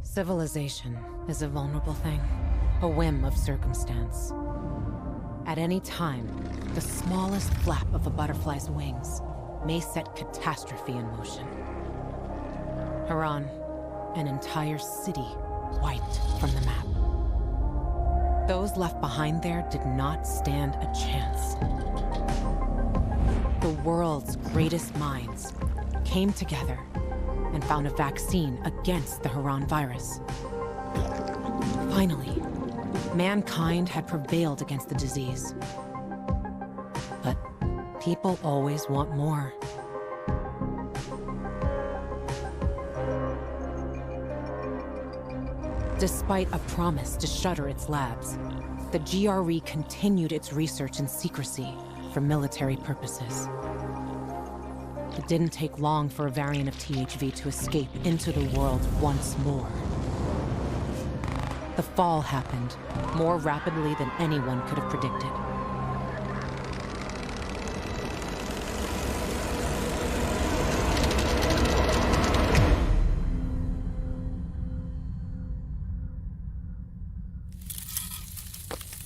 Civilization is a vulnerable thing, a whim of circumstance. At any time, the smallest flap of a butterfly's wings may set catastrophe in motion. Harran, an entire city wiped from the map. Those left behind there did not stand a chance. The world's greatest minds came together and found a vaccine against the Harran virus. Finally, mankind had prevailed against the disease. But people always want more. Despite a promise to shutter its labs, the GRE continued its research in secrecy for military purposes. It didn't take long for a variant of THV to escape into the world once more. The fall happened more rapidly than anyone could have predicted.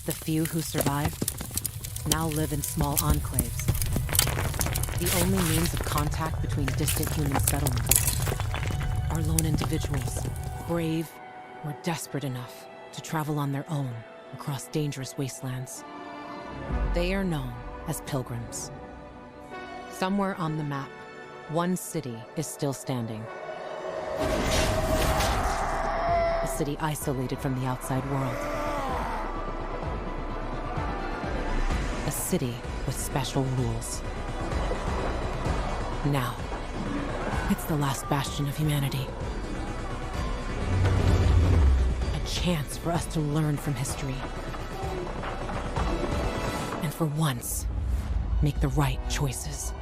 The few who survived now live in small enclaves, the only means of contact between distant human settlements are lone individuals, brave or desperate enough to travel on their own across dangerous wastelands. They are known as pilgrims. Somewhere on the map, one city is still standing. A city isolated from the outside world. A city with special rules. Now, it's the last bastion of humanity. A chance for us to learn from history. And for once, make the right choices.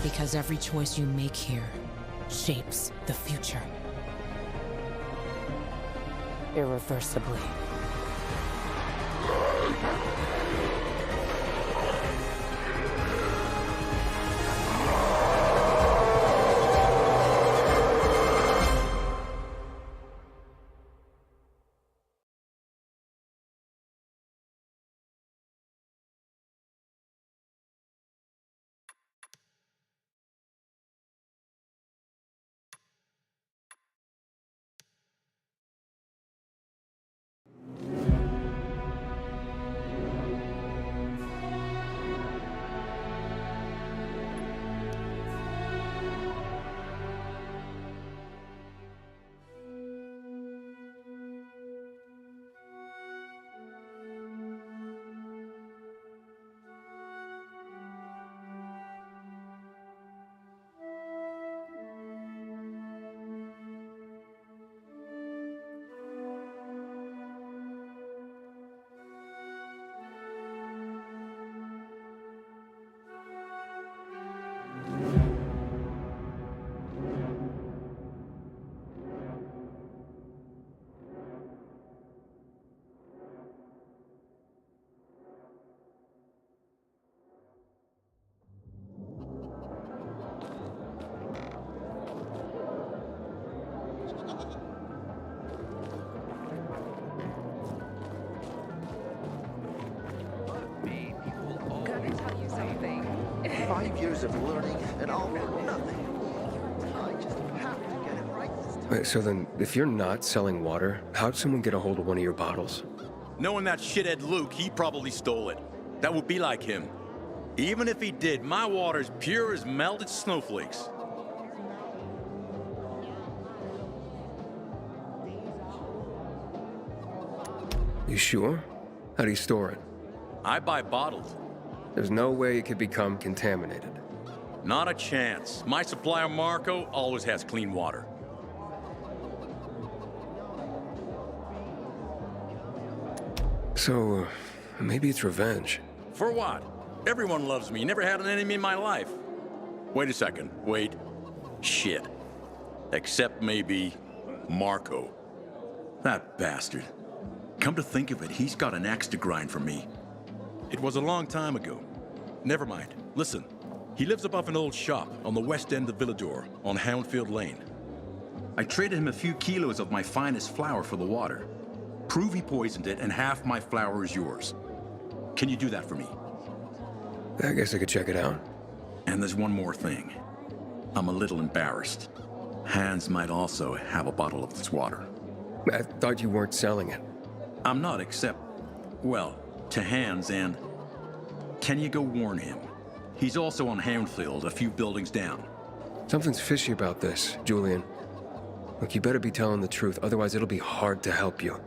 Because every choice you make here shapes the future. Irreversibly. Of learning and all for nothing. I just have to get it right this time. Wait, so then, if you're not selling water, how'd someone get a hold of one of your bottles? Knowing that shithead Luke, he probably stole it. That would be like him. Even if he did, my water's pure as melted snowflakes. You sure? How do you store it? I buy bottled. There's no way it could become contaminated. Not a chance. My supplier, Marco, always has clean water. So, maybe it's revenge. For what? Everyone loves me. Never had an enemy in my life. Wait a second. Wait. Shit. Except maybe Marco. That bastard. Come to think of it, he's got an axe to grind for me. It was a long time ago. Never mind. Listen. He lives above an old shop on the west end of Villador, on Houndfield Lane. I traded him a few kilos of my finest flour for the water. Prove he poisoned it, and half my flour is yours. Can you do that for me? I guess I could check it out. And there's one more thing. I'm a little embarrassed. Hans might also have a bottle of this water. I thought you weren't selling it. I'm not, except, well, to Hans, and can you go warn him? He's also on Hamfield, a few buildings down. Something's fishy about this, Julian. Look, you better be telling the truth, otherwise it'll be hard to help you.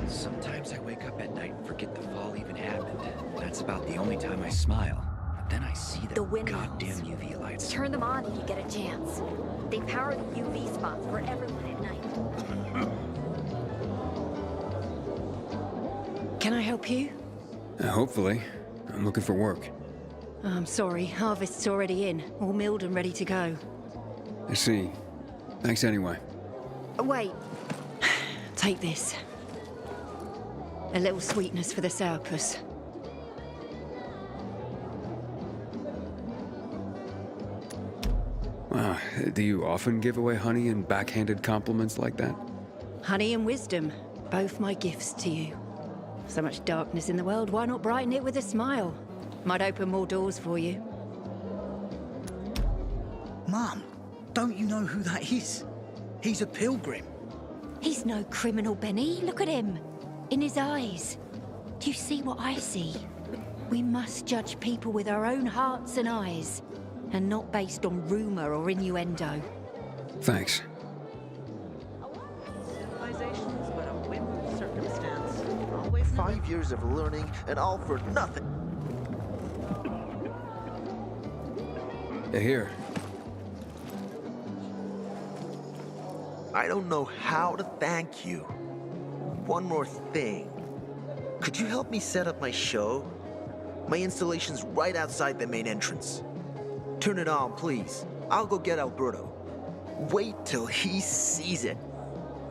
Sometimes I wake up at night and forget the fall even happened. That's about the only time I smile. But then I see The the windmills. goddamn UV lights. Turn them on if you get a chance. They power the UV spots for everyone at night. Can I help you? Hopefully. I'm looking for work. I'm sorry, harvest's already in, all milled and ready to go. I see. Thanks anyway. Wait. Take this. A little sweetness for the sourpuss. Wow, do you often give away honey and backhanded compliments like that? Honey and wisdom, both my gifts to you. So much darkness in the world, why not brighten it with a smile? Might open more doors for you. Mom, don't you know who that is? He's a pilgrim. He's no criminal, Benny. Look at him. In his eyes. Do you see what I see? We must judge people with our own hearts and eyes, and not based on rumor or innuendo. Thanks. Civilization's but a whim of circumstance. Always 5 years of learning and all for nothing. Here. I don't know how to thank you. One more thing. Could you help me set up my show? My installation's right outside the main entrance. Turn it on, please. I'll go get Alberto. Wait till he sees it.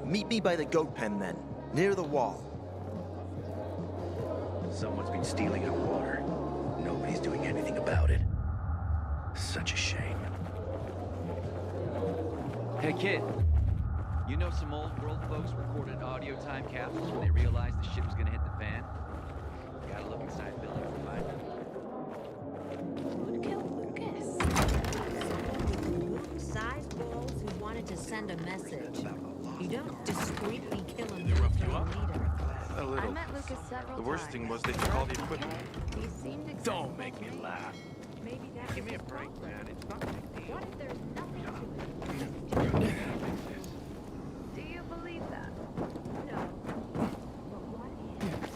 Meet me by the goat pen then, near the wall. Someone's been stealing our water. Nobody's doing anything about it. Such a shame. Hey kid, you know some old world folks recorded audio time capsules when they realized the shit was gonna hit the fan? Gotta look inside buildings to find them. Look at Lucas. Sized balls who wanted to send a message. You don't discreetly kill a military leader. A little. I met Lucas several The worst times. thing was they took all the equipment. He seemed excited. Don't make me laugh. Maybe that Give me a break, man. It's not a big deal. What if there's nothing to it? Do you believe that? No. But what if?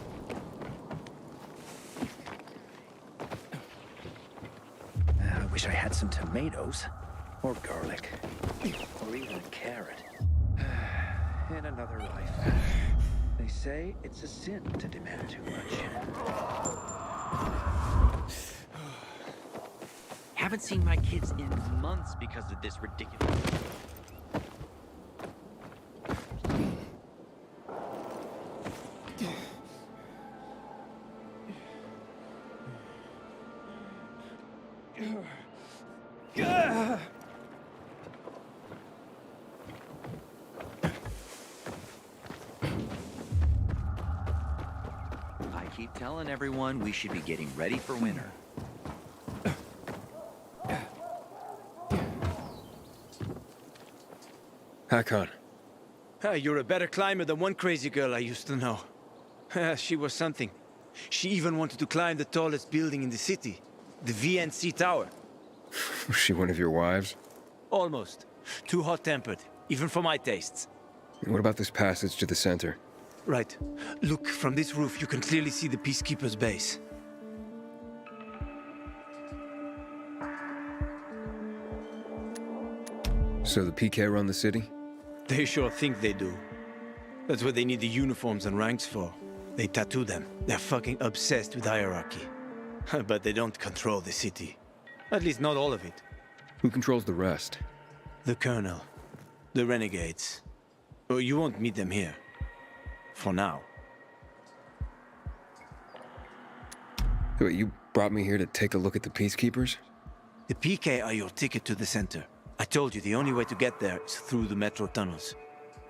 I wish I had some tomatoes. Or garlic. Or even a carrot. In another life. They say it's a sin to demand too much. Haven't seen my kids in months because of this ridiculous. I keep telling everyone we should be getting ready for winter. Harran. You're a better climber than one crazy girl I used to know. She was something. She even wanted to climb the tallest building in the city, the VNC Tower. Was she one of your wives? Almost. Too hot-tempered, even for my tastes. What about this passage to the center? Right. Look, from this roof you can clearly see the Peacekeeper's base. So the PK run the city? They sure think they do. That's what they need the uniforms and ranks for. They tattoo them. They're fucking obsessed with hierarchy. But they don't control the city. At least not all of it. Who controls the rest? The Colonel. The Renegades. Oh, you won't meet them here. For now. Wait, you brought me here to take a look at the Peacekeepers? The PK are your ticket to the center. I told you the only way to get there is through the metro tunnels.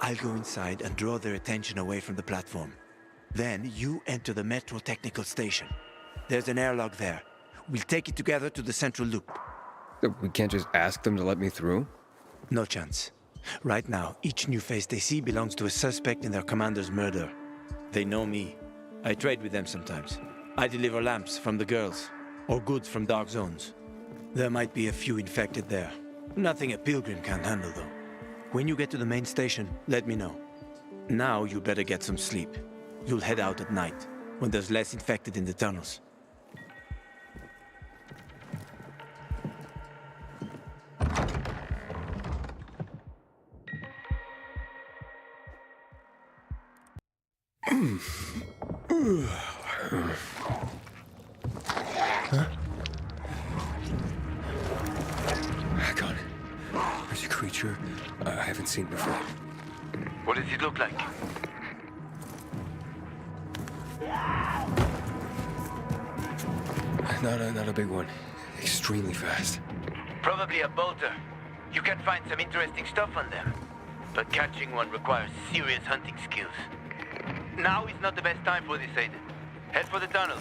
I'll go inside and draw their attention away from the platform. Then you enter the metro technical station. There's an airlock there. We'll take it together to the central loop. We can't just ask them to let me through? No chance. Right now, each new face they see belongs to a suspect in their commander's murder. They know me. I trade with them sometimes. I deliver lamps from the girls, or goods from dark zones. There might be a few infected there. Nothing a pilgrim can't handle, though. When you get to the main station, let me know. Now you better get some sleep. You'll head out at night, when there's less infected in the tunnels. God. There's a creature I haven't seen before. What does it look like? Not a big one. Extremely fast. Probably a bolter. You can find some interesting stuff on them. But catching one requires serious hunting skills. Now is not the best time for this, Aiden. Head for the tunnels.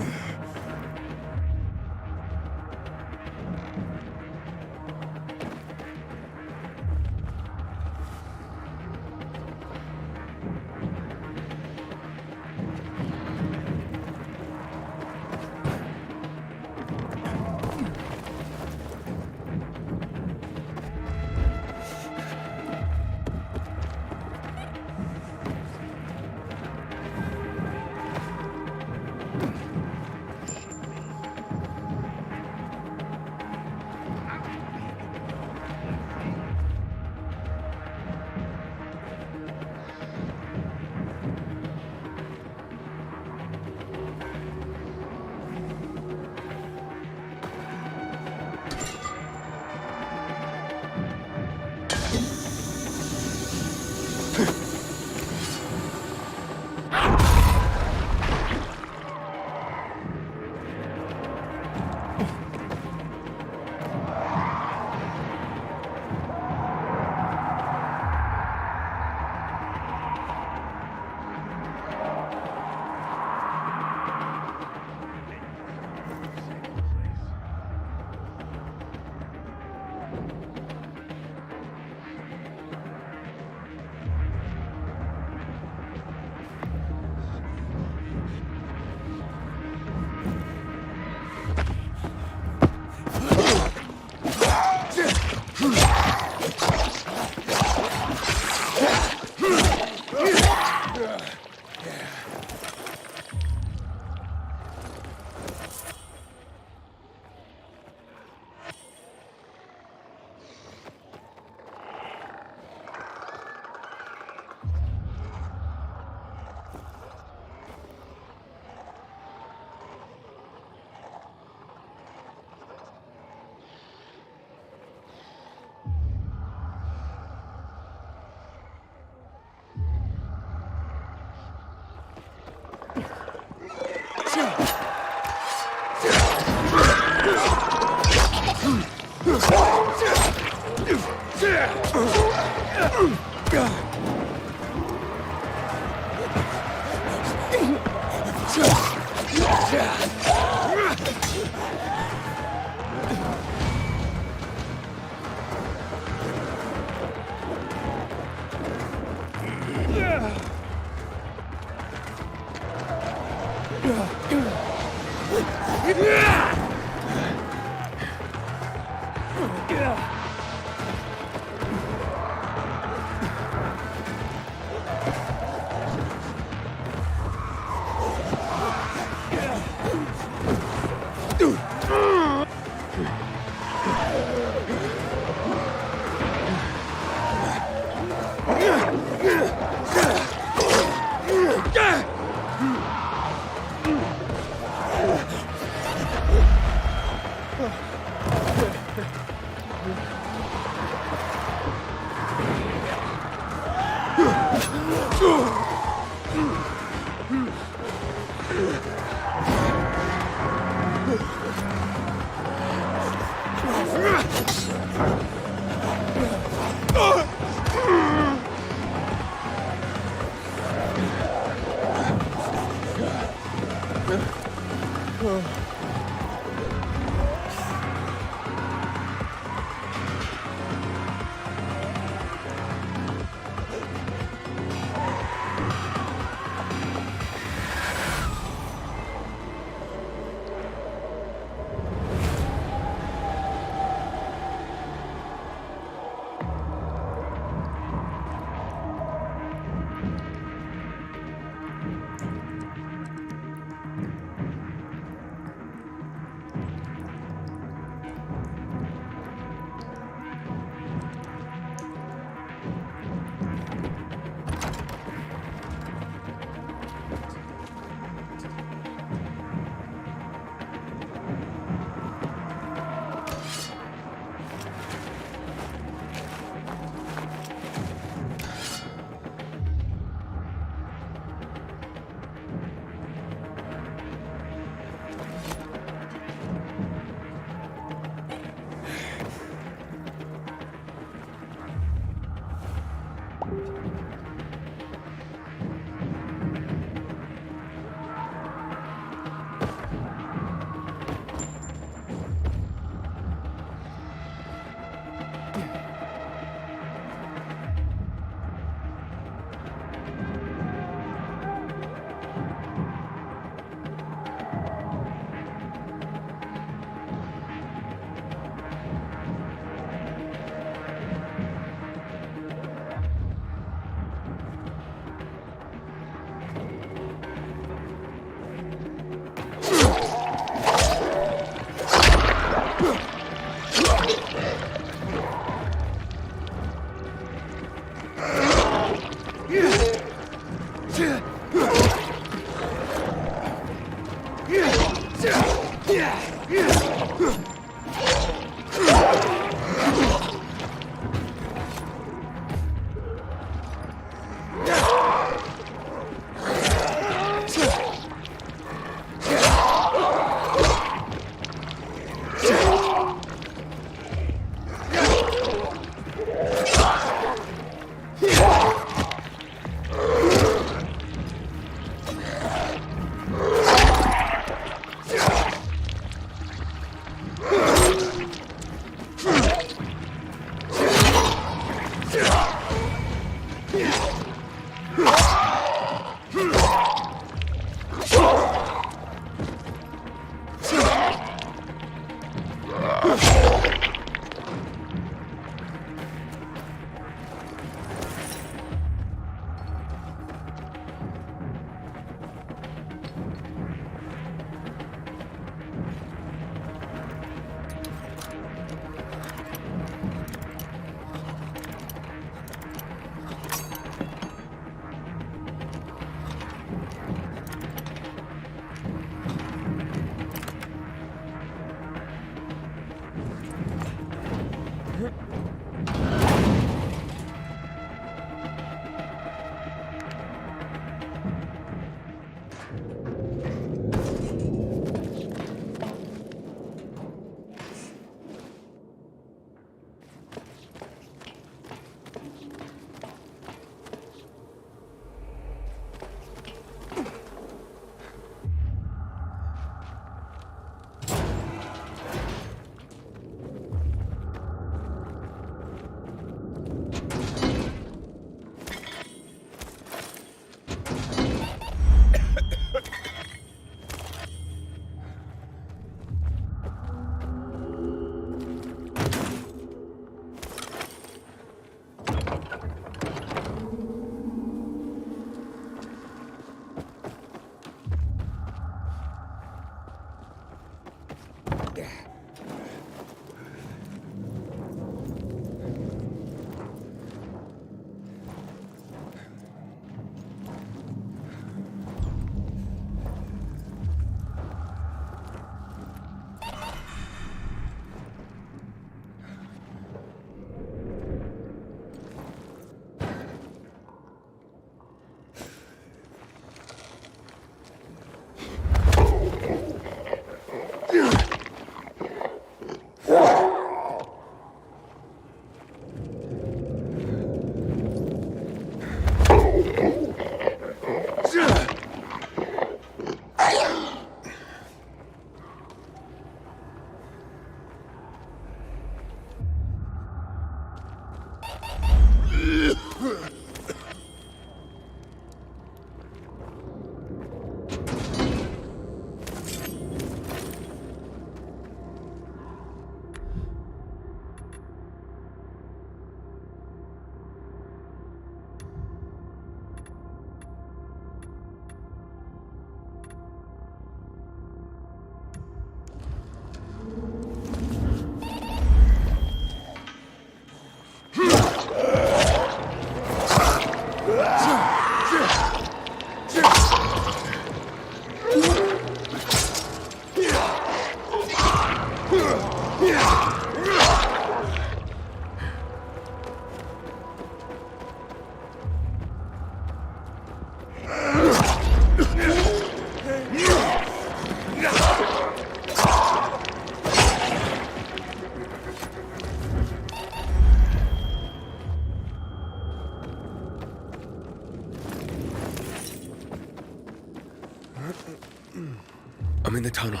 I'm in the tunnel.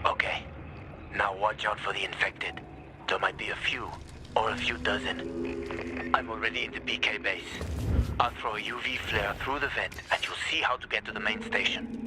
Okay. Now watch out for the infected. There might be a few, or a few dozen. I'm already in the PK base. I'll throw a UV flare through the vent, and you'll see how to get to the main station.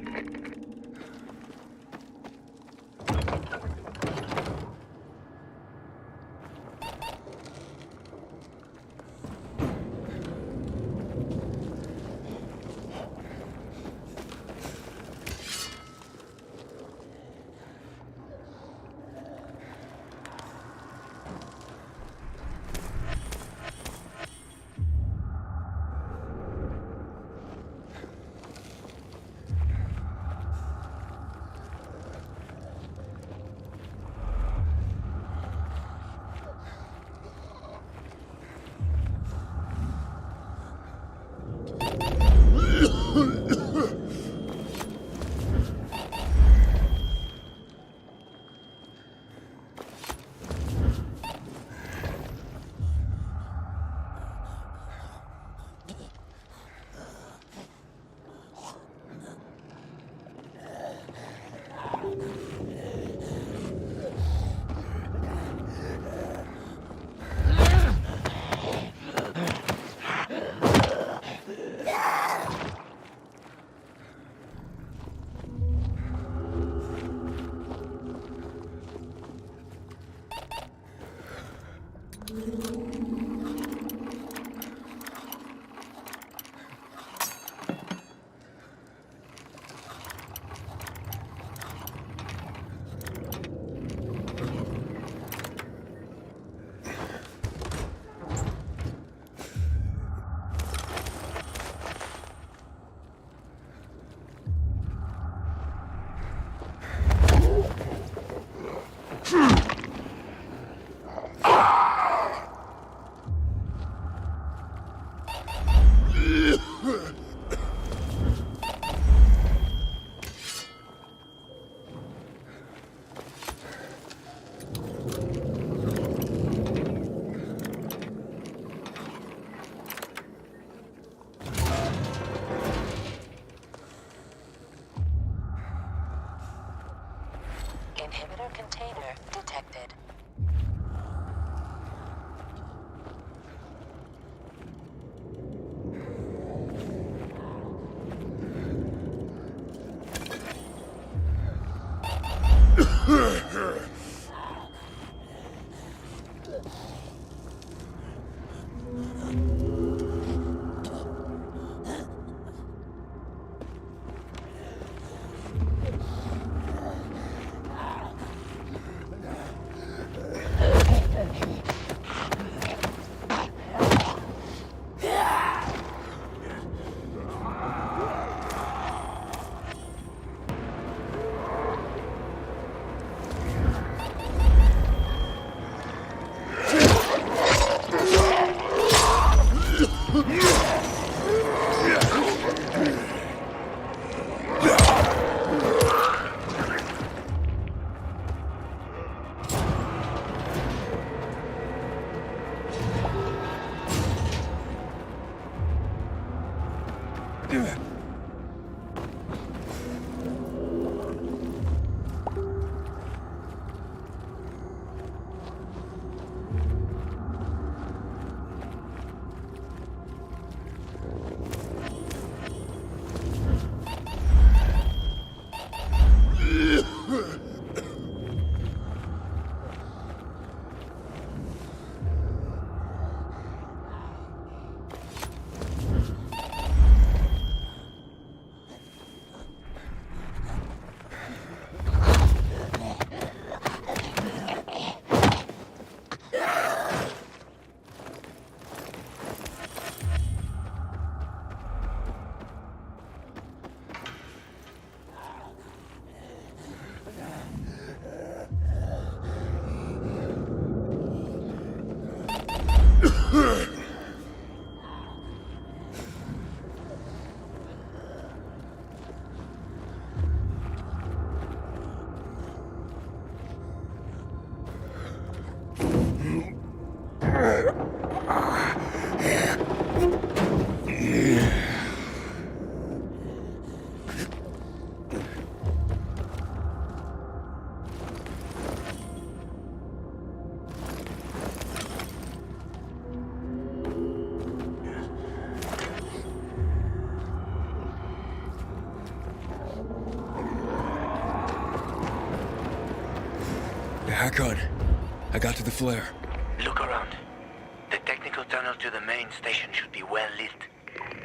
Inhibitor container detected. Harran, I got to the flare. Look around. The technical tunnel to the main station should be well lit.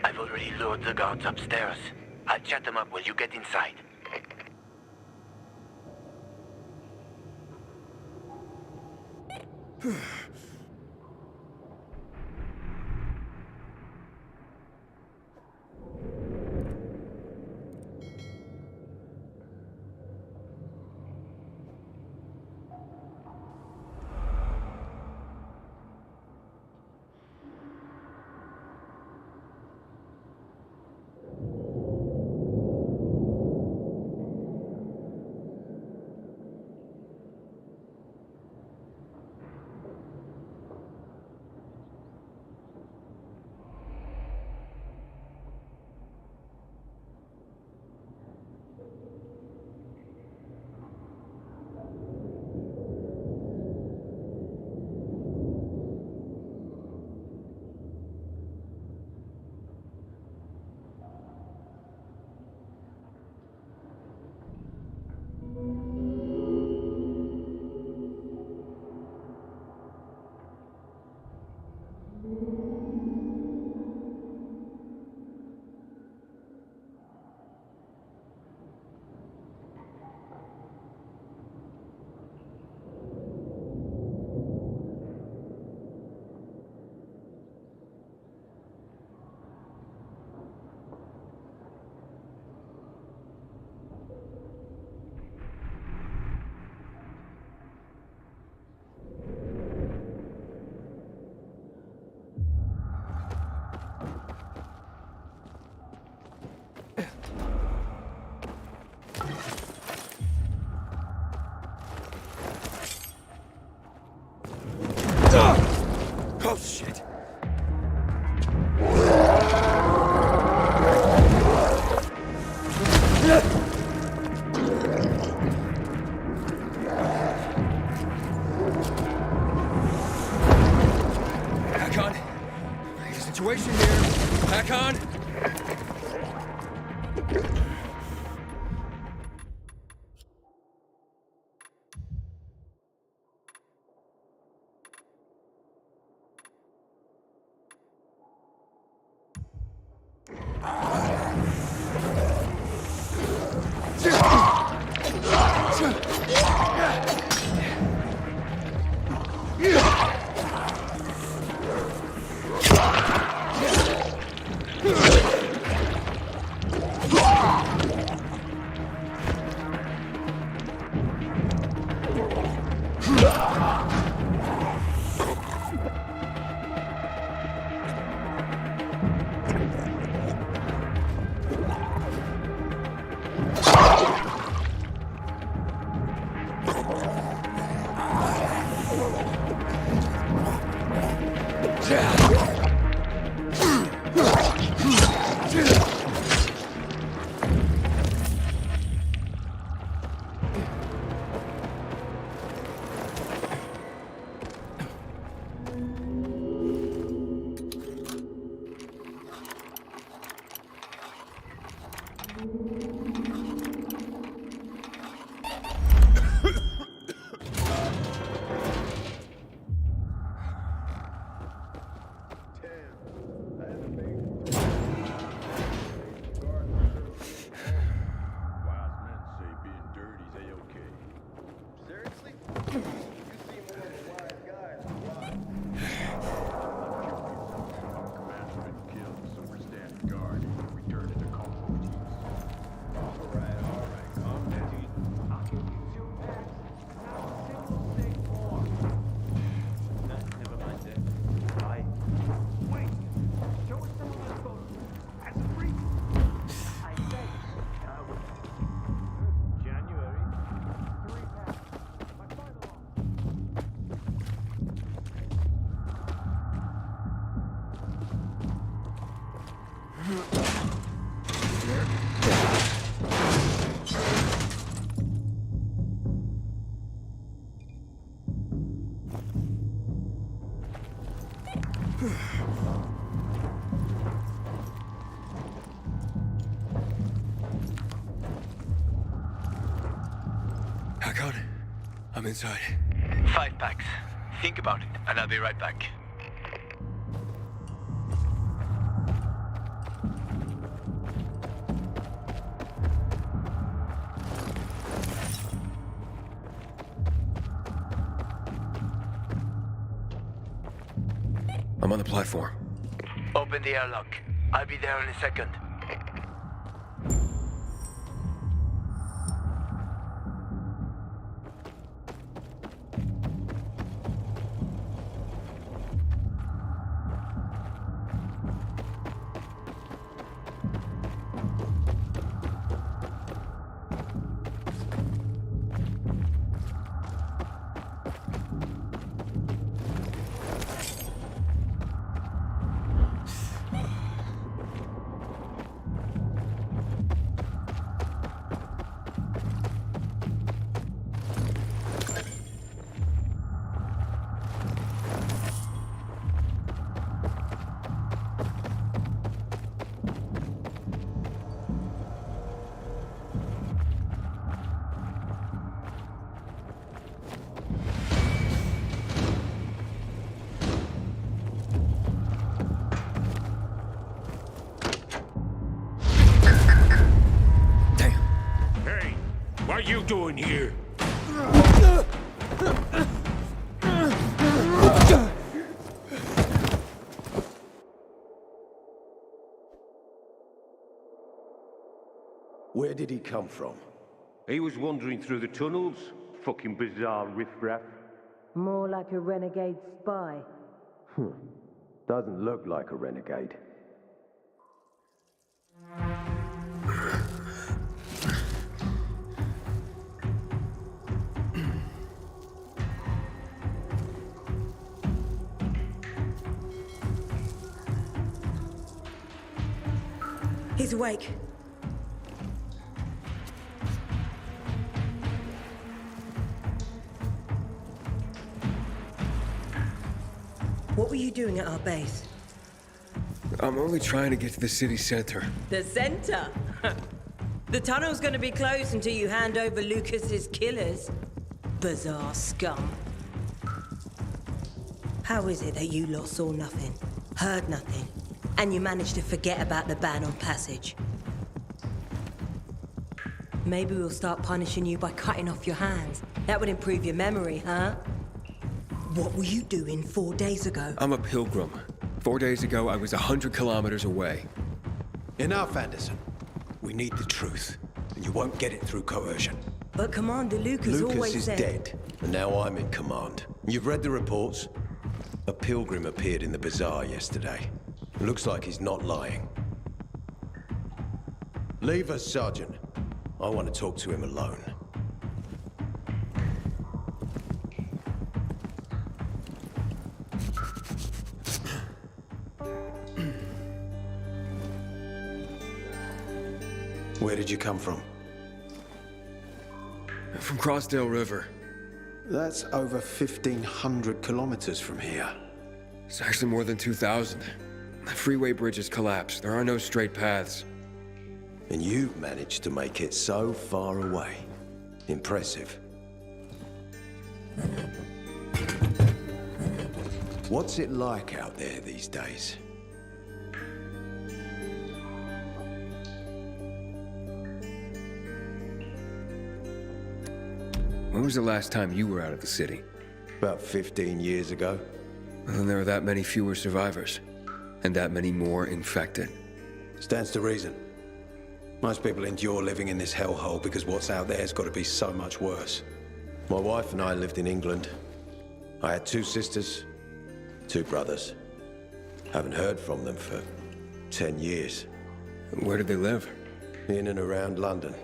I've already lured the guards upstairs. I'll chat them up while you get inside. Oh, shit. Harran, there's a situation here. Harran. Harran, I'm inside. 5 packs. Think about it, and I'll be right back. I'm on the platform. Open the airlock. I'll be there in a second. What are you doing here? Where did he come from? He was wandering through the tunnels. Fucking bizarre riffraff. More like a renegade spy. Doesn't look like a renegade. He's awake. What were you doing at our base? I'm only trying to get to the city center. The center? The tunnel's gonna be closed until you hand over Lucas's killers. Bizarre scum. How is it that you lot saw nothing, heard nothing, and you managed to forget about the ban on passage? Maybe we'll start punishing you by cutting off your hands. That would improve your memory, huh? What were you doing 4 days ago? I'm a pilgrim. 4 days ago, I was 100 kilometers away. Enough, Anderson. We need the truth, and you won't get it through coercion. But Commander Lucas always Lucas is said... dead, and now I'm in command. You've read the reports? A pilgrim appeared in the bazaar yesterday. Looks like he's not lying. Leave us, Sergeant. I want to talk to him alone. Where did you come from? From Crossdale River. That's over 1,500 kilometers from here. It's actually more than 2,000. The freeway bridges collapsed. There are no straight paths. And you've managed to make it so far away. Impressive. What's it like out there these days? When was the last time you were out of the city? About 15 years ago. Well, then there are that many fewer survivors. And that many more infected. Stands to reason. Most people endure living in this hellhole because what's out there has got to be so much worse. My wife and I lived in England. I had 2 sisters, 2 brothers. Haven't heard from them for 10 years. Where did they live? In and around London.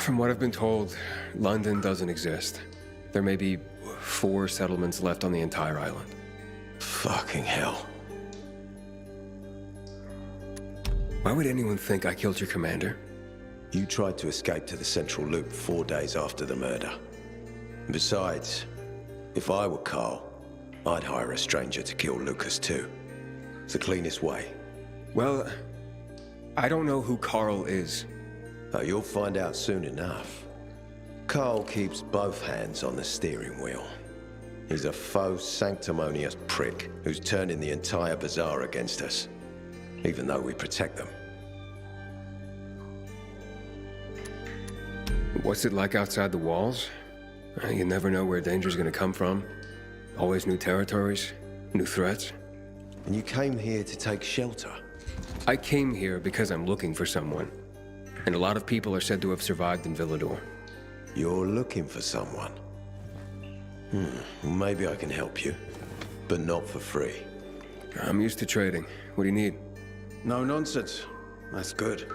From what I've been told, London doesn't exist. There may be 4 settlements left on the entire island. Fucking hell. Why would anyone think I killed your commander? You tried to escape to the Central Loop 4 days after the murder. Besides, if I were Carl, I'd hire a stranger to kill Lucas too. It's the cleanest way. Well, I don't know who Carl is. You'll find out soon enough. Carl keeps both hands on the steering wheel. He's a faux sanctimonious prick who's turning the entire bazaar against us, even though we protect them. What's it like outside the walls? You never know where danger's gonna come from. Always new territories, new threats. And you came here to take shelter? I came here because I'm looking for someone. And a lot of people are said to have survived in Villador. You're looking for someone? Maybe I can help you, but not for free. I'm used to trading. What do you need? No nonsense. That's good.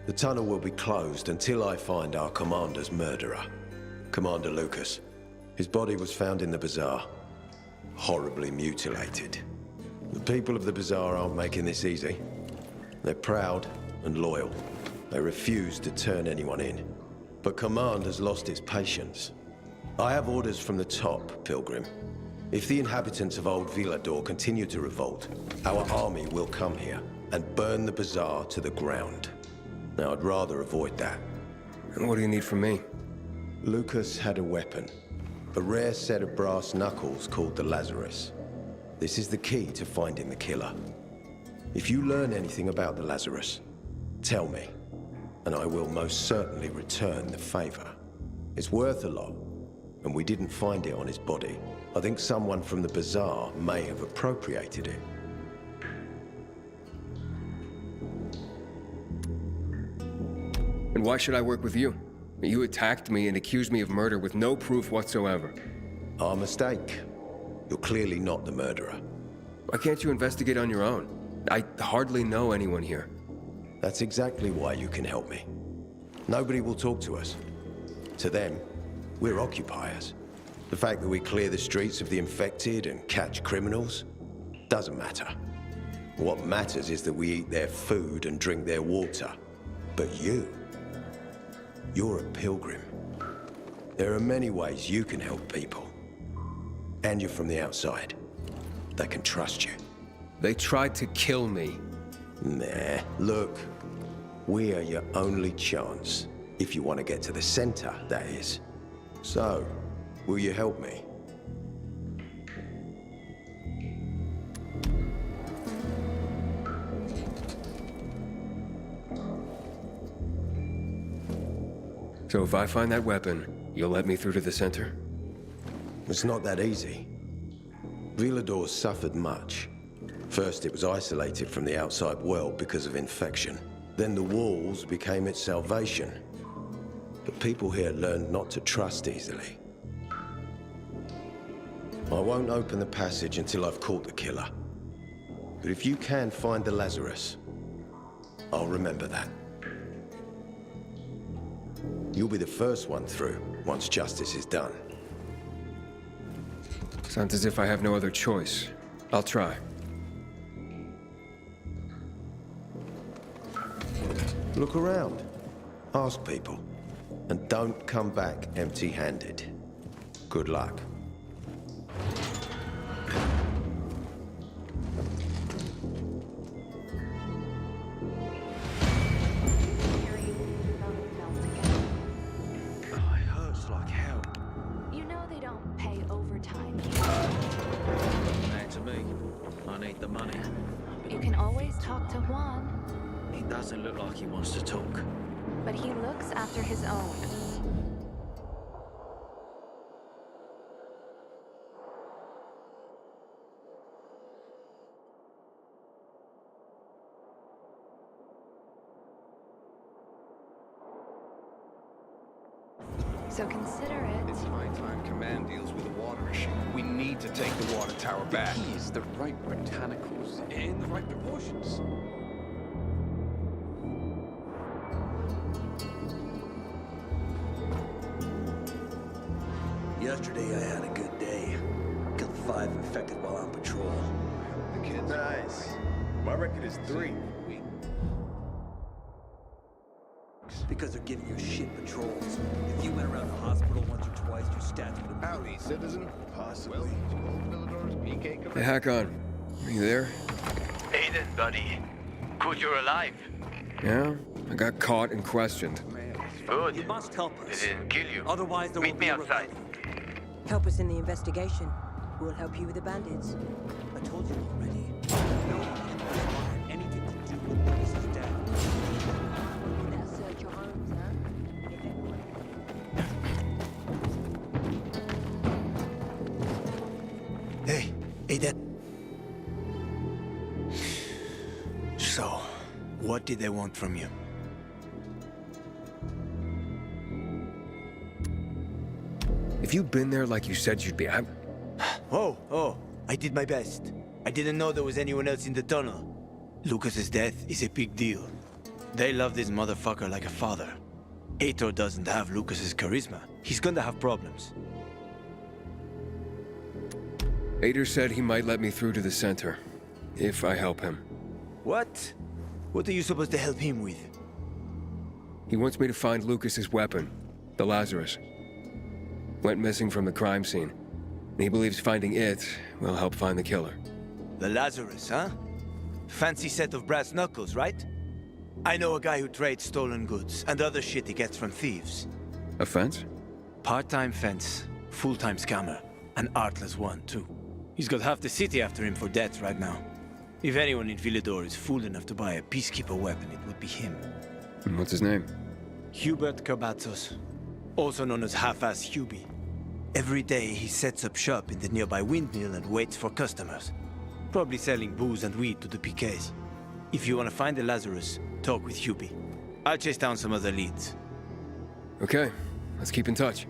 The tunnel will be closed until I find our commander's murderer, Commander Lucas. His body was found in the bazaar, horribly mutilated. The people of the bazaar aren't making this easy. They're proud and loyal. They refuse to turn anyone in. But command has lost its patience. I have orders from the top, Pilgrim. If the inhabitants of Old Villador continue to revolt, our army will come here and burn the bazaar to the ground. Now, I'd rather avoid that. And what do you need from me? Lucas had a weapon. A rare set of brass knuckles called the Lazarus. This is the key to finding the killer. If you learn anything about the Lazarus, tell me, and I will most certainly return the favor. It's worth a lot, and we didn't find it on his body. I think someone from the bazaar may have appropriated it. And why should I work with you? You attacked me and accused me of murder with no proof whatsoever. Our mistake. You're clearly not the murderer. Why can't you investigate on your own? I hardly know anyone here. That's exactly why you can help me. Nobody will talk to us. To them, we're occupiers. The fact that we clear the streets of the infected and catch criminals doesn't matter. What matters is that we eat their food and drink their water. But you're a pilgrim. There are many ways you can help people. And you're from the outside. They can trust you. They tried to kill me. Nah, look. We are your only chance. If you want to get to the center, that is. So, will you help me? So if I find that weapon, you'll let me through to the center? It's not that easy. Villador suffered much. First, it was isolated from the outside world because of infection. Then the walls became its salvation. But people here learned not to trust easily. I won't open the passage until I've caught the killer. But if you can find the Lazarus, I'll remember that. You'll be the first one through, once justice is done. Sounds as if I have no other choice. I'll try. Look around. Ask people. And don't come back empty-handed. Good luck. The money. You can always talk to Juan. He doesn't look like he wants to talk. But he looks after his own. So consider it. It's high time command deals with the water issue. We need to take the water tower back. The key is the right botanicals in the right proportions. Yesterday I had a good day. Killed 5 infected while on patrol. The kid's nice. My record is 3. Because they're giving you shit patrols. If you went around the hospital once or twice, your stats would have... Howdy, citizen. Possibly. Hey, Harran. Are you there? Aiden, buddy. Good you're alive. Yeah? I got caught and questioned. Good. You must help us. They didn't kill you. Otherwise, there Meet will me be a outside. Help us in the investigation. We'll help you with the bandits. I told you already. No one in this bar had anything to do with Lucas's death. You let us search your homes, huh? Hey, Aiden. So, what did they want from you? If you'd been there like you said you'd be, Oh, I did my best. I didn't know there was anyone else in the tunnel. Lucas's death is a big deal. They love this motherfucker like a father. Aitor doesn't have Lucas's charisma. He's gonna have problems. Aitor said he might let me through to the center, if I help him. What? What are you supposed to help him with? He wants me to find Lucas's weapon, the Lazarus. Went missing from the crime scene. And he believes finding it will help find the killer. The Lazarus, huh? Fancy set of brass knuckles, right? I know a guy who trades stolen goods and other shit he gets from thieves. A fence? Part-time fence, full-time scammer. An artless one, too. He's got half the city after him for debts right now. If anyone in Villador is fool enough to buy a peacekeeper weapon, it would be him. And what's his name? Hubert Carbatzos, also known as Half-Ass Hubie. Every day he sets up shop in the nearby windmill and waits for customers. Probably selling booze and weed to the PKs. If you want to find the Lazarus, talk with Hubie. I'll chase down some other leads. Okay, let's keep in touch.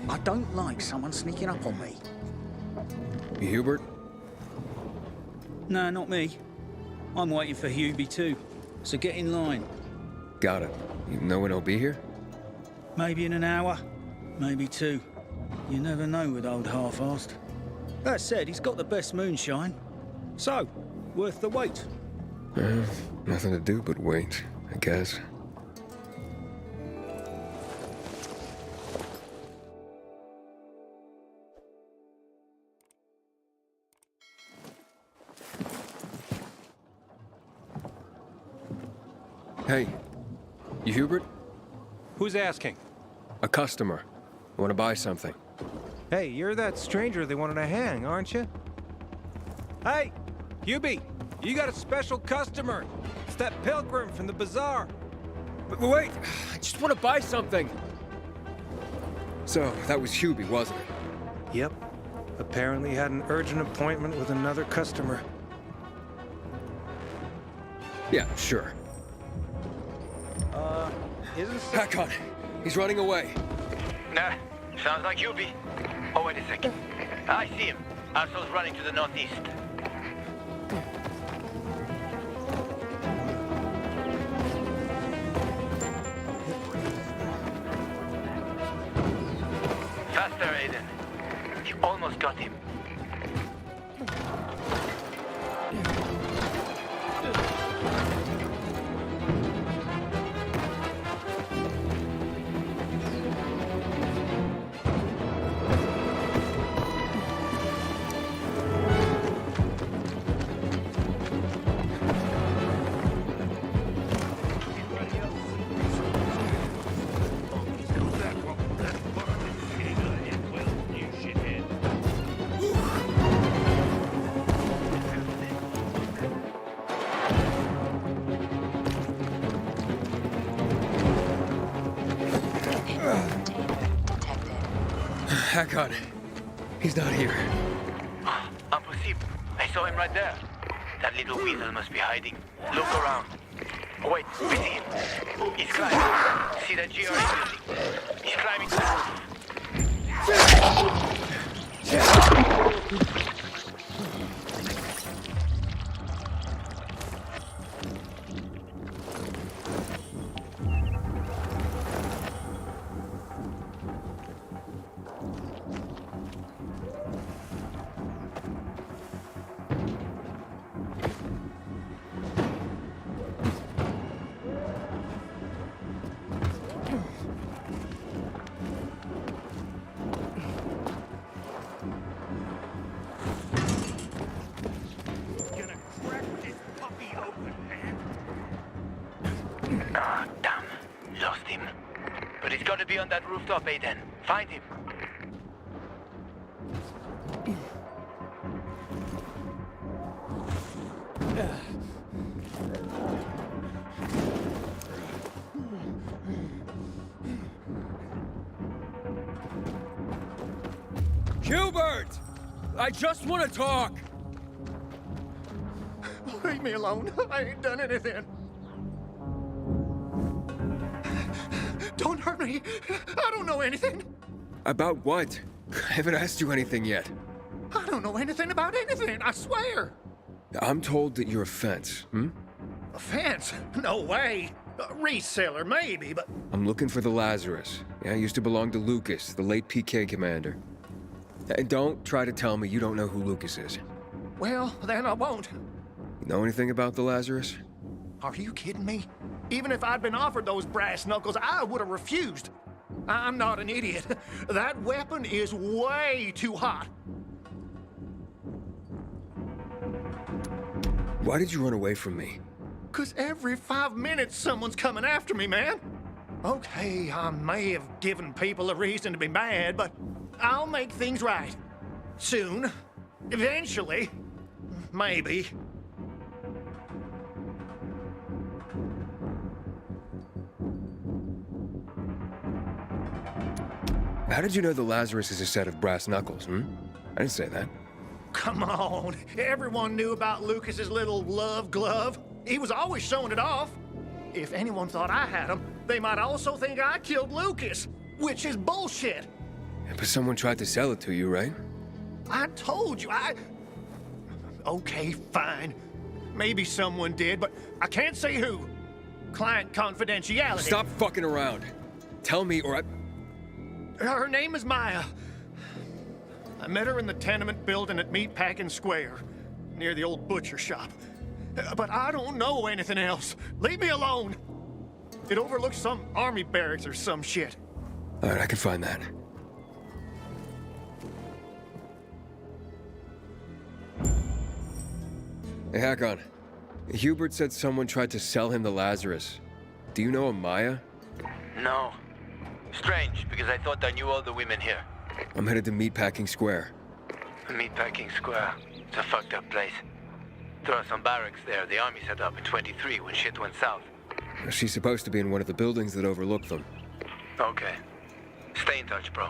I don't like someone sneaking up on me. You Hubert? No, not me. I'm waiting for Hubie too, so get in line. Got it. You know when he'll be here? Maybe in an hour, maybe two. You never know with old half-assed. That said, he's got the best moonshine. So, worth the wait. Nothing to do but wait, I guess. Hey, you Hubert? Who's asking? A customer. I want to buy something. Hey, you're that stranger they wanted to hang, aren't you? Hey, Hubie, you got a special customer. It's that pilgrim from the bazaar. But wait, I just want to buy something. So, that was Hubie, wasn't it? Yep. Apparently had an urgent appointment with another customer. Yeah, sure. Isn't... Hack on. He's running away. Nah, sounds like Hubie. Oh, wait a second. I see him. Arso's running to the northeast. Faster, Aiden. You almost got him. Harran. He's not here. Impossible. I saw him right there. That little weasel must be hiding. Look around. Oh, wait, I see him. He's climbing. See that GRE building? He's climbing to the roof. Ah, damn. Lost him. But he's got to be on that rooftop, Aiden. Find him. Hubert! I just want to talk! Leave me alone. I ain't done anything. Don't hurt me. I don't know anything. About what? I haven't asked you anything yet. I don't know anything about anything, I swear. I'm told that you're a fence, A fence? No way. A reseller, maybe, but... I'm looking for the Lazarus. Yeah, used to belong to Lucas, the late PK commander. And don't try to tell me you don't know who Lucas is. Well, then I won't. You know anything about the Lazarus? Are you kidding me? Even if I'd been offered those brass knuckles, I would have refused. I'm not an idiot. That weapon is way too hot. Why did you run away from me? 'Cause every 5 minutes someone's coming after me, man. Okay, I may have given people a reason to be mad, but I'll make things right. Soon. Eventually. Maybe. How did you know the Lazarus is a set of brass knuckles, I didn't say that. Come on. Everyone knew about Lucas's little love glove. He was always showing it off. If anyone thought I had him, they might also think I killed Lucas, which is bullshit. But someone tried to sell it to you, right? I told you, Okay, fine. Maybe someone did, but I can't say who. Client confidentiality. Stop fucking around. Tell me or I... Her name is Maya. I met her in the tenement building at Meatpacking Square, near the old butcher shop. But I don't know anything else. Leave me alone. It overlooks some army barracks or some shit. All right, I can find that. Hey, Harran. Hubert said someone tried to sell him the Lazarus. Do you know a Maya? No. Strange, because I thought I knew all the women here. I'm headed to Meatpacking Square. Meatpacking Square. It's a fucked up place. There are some barracks there the army set up in 23 when shit went south. She's supposed to be in one of the buildings that overlook them. Okay. Stay in touch, bro.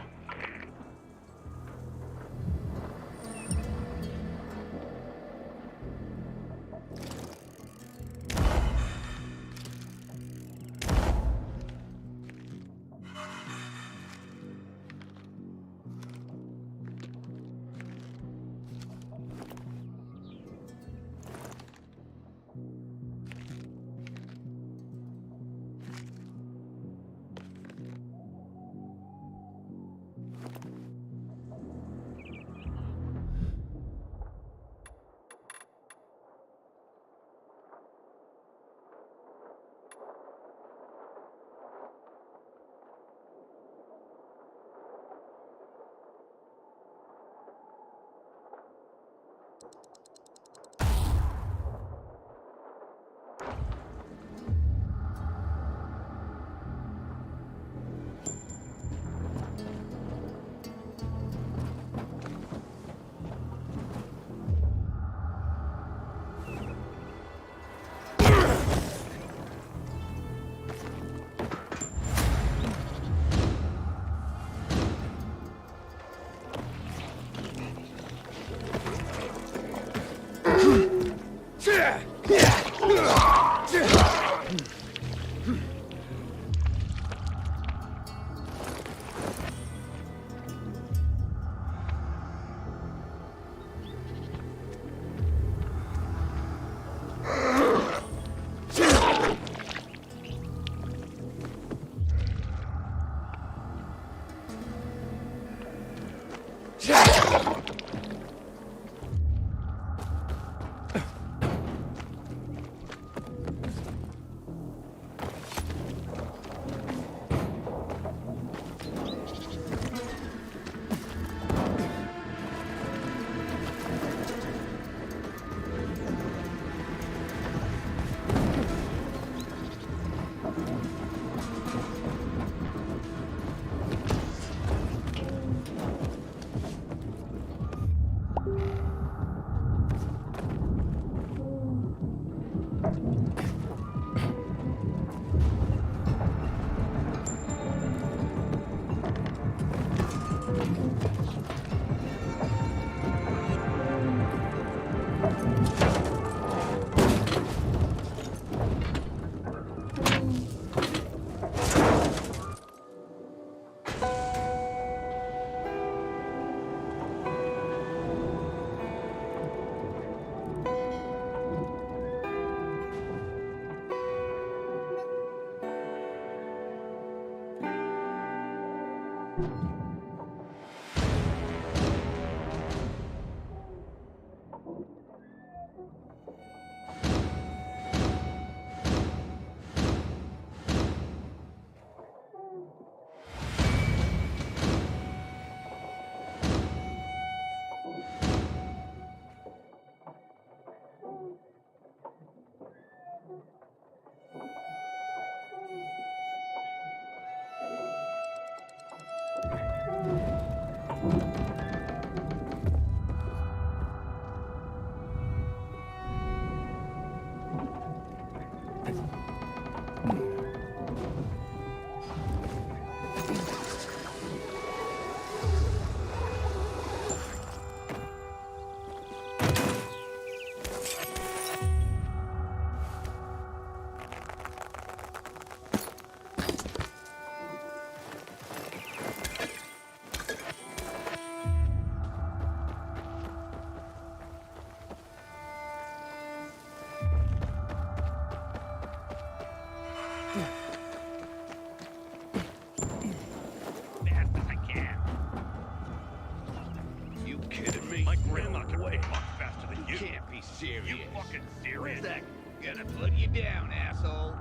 Serious. You fucking serious? That gonna put you down, asshole.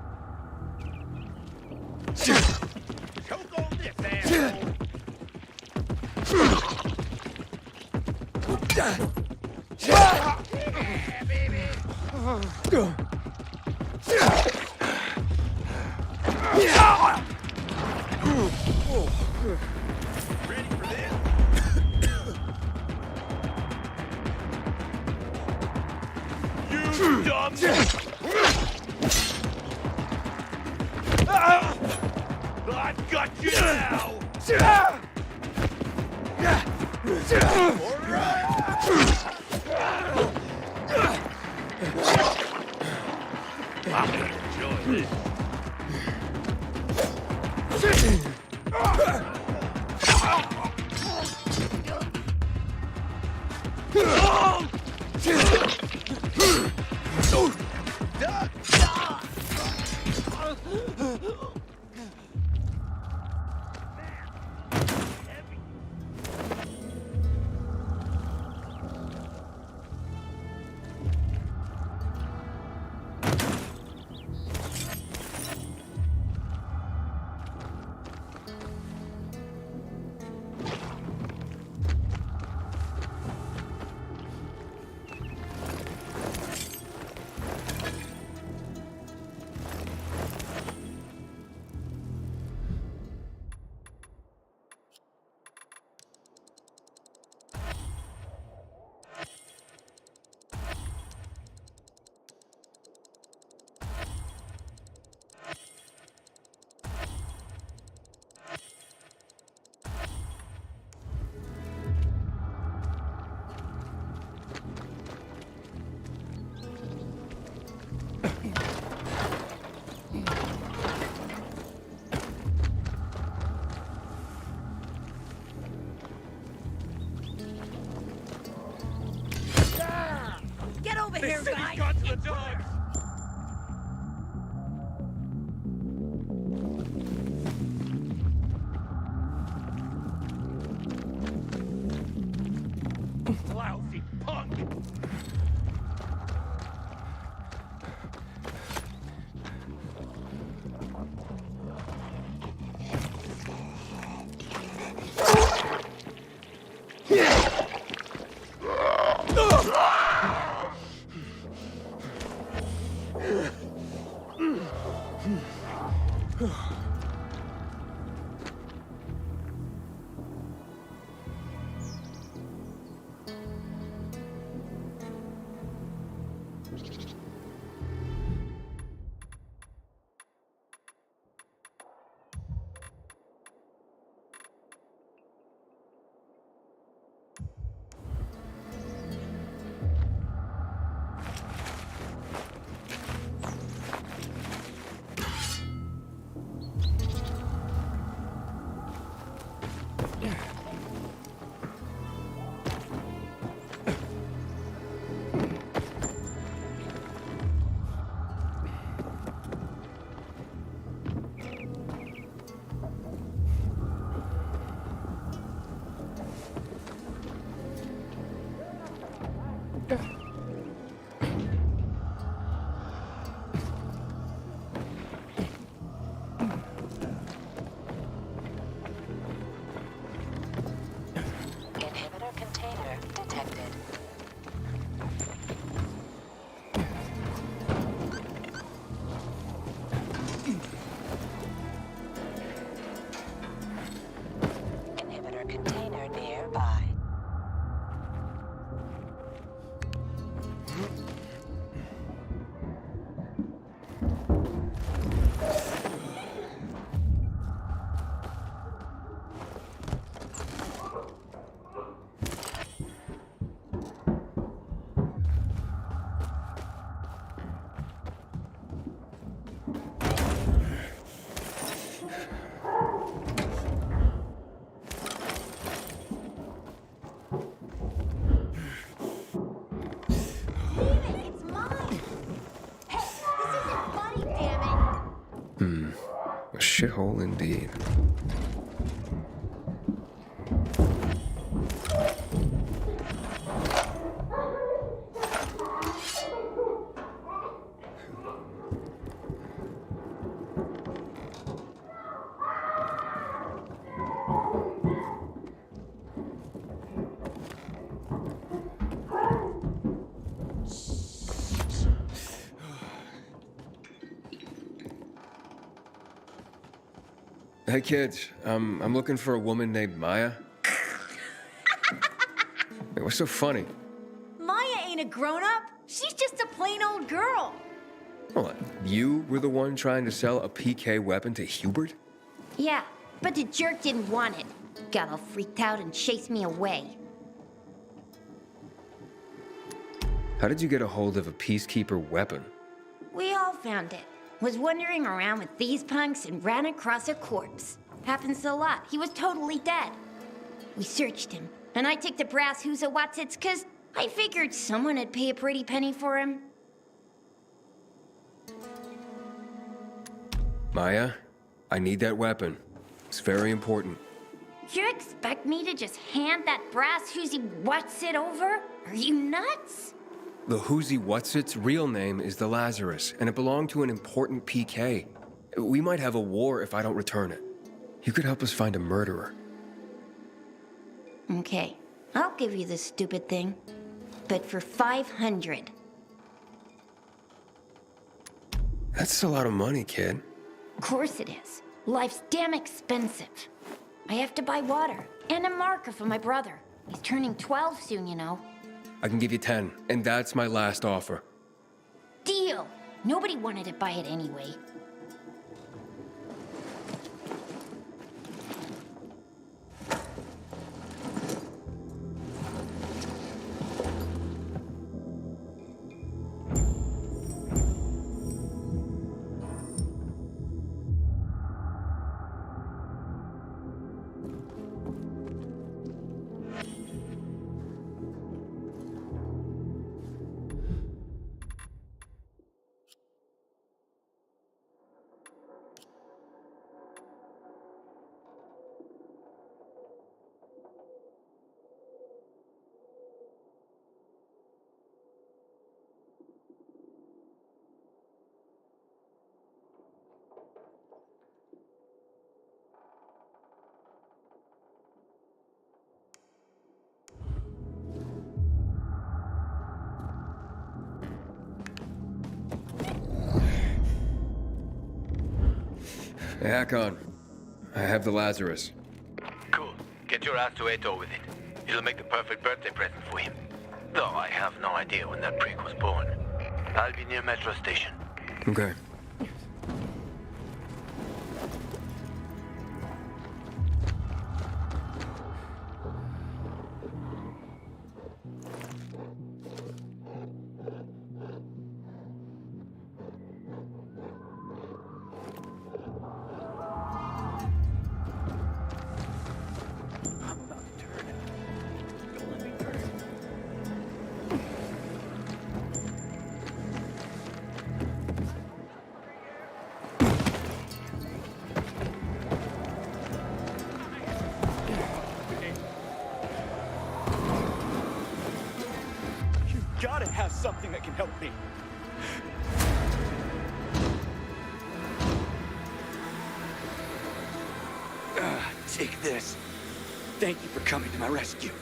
Choke on this, asshole. Yeah, baby. Ready for this? You dumb! I've got you now! I'm gonna enjoy this. of here, guy! Gone to the dogs! Lousy punk! Inhibitor container detected. Inhibitor container nearby. A shithole indeed. Hey kids, I'm looking for a woman named Maya. Hey, what's so funny? Maya ain't a grown-up. She's just a plain old girl. Hold on, you were the one trying to sell a PK weapon to Hubert? Yeah, but the jerk didn't want it. Got all freaked out and chased me away. How did you get a hold of a peacekeeper weapon? We all found it. Was wandering around with these punks and ran across a corpse. Happens a lot. He was totally dead. We searched him, and I took the brass who's a Watsits, 'cause I figured someone would pay a pretty penny for him. Maya, I need that weapon. It's very important. You expect me to just hand that brass who's Watsit over? Are you nuts? The Whoozy Whatsit's real name is the Lazarus, and it belonged to an important PK. We might have a war if I don't return it. You could help us find a murderer. Okay, I'll give you this stupid thing. But for 500. That's a lot of money, kid. Of course it is. Life's damn expensive. I have to buy water and a marker for my brother. He's turning 12 soon, you know. I can give you 10, and that's my last offer. Deal! Nobody wanted to buy it anyway. Hey, Hakon. I have the Lazarus. Cool. Get your ass to Ato with it. It'll make the perfect birthday present for him. Though I have no idea when that prick was born. I'll be near Metro Station. Okay. Gotta have something that can help me. Take this. Thank you for coming to my rescue.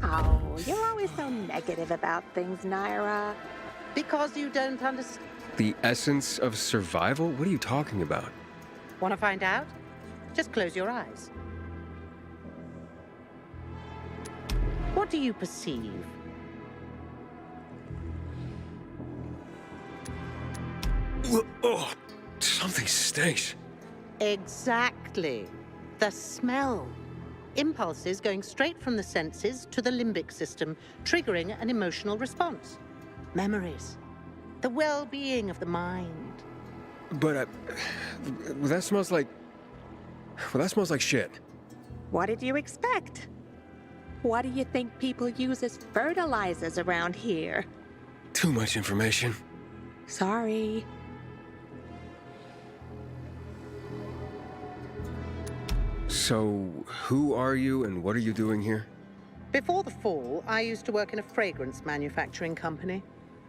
Oh, you're always so negative about things, Naira. Because you don't understand. The essence of survival? What are you talking about? Want to find out? Just close your eyes. What do you perceive? Oh, something stinks. Exactly. The smell. Impulses going straight from the senses to the limbic system, triggering an emotional response. Memories. The well-being of the mind. But, that smells like... Well, that smells like shit. What did you expect? What do you think people use as fertilizers around here? Too much information. Sorry. So, who are you and what are you doing here? Before the fall, I used to work in a fragrance manufacturing company.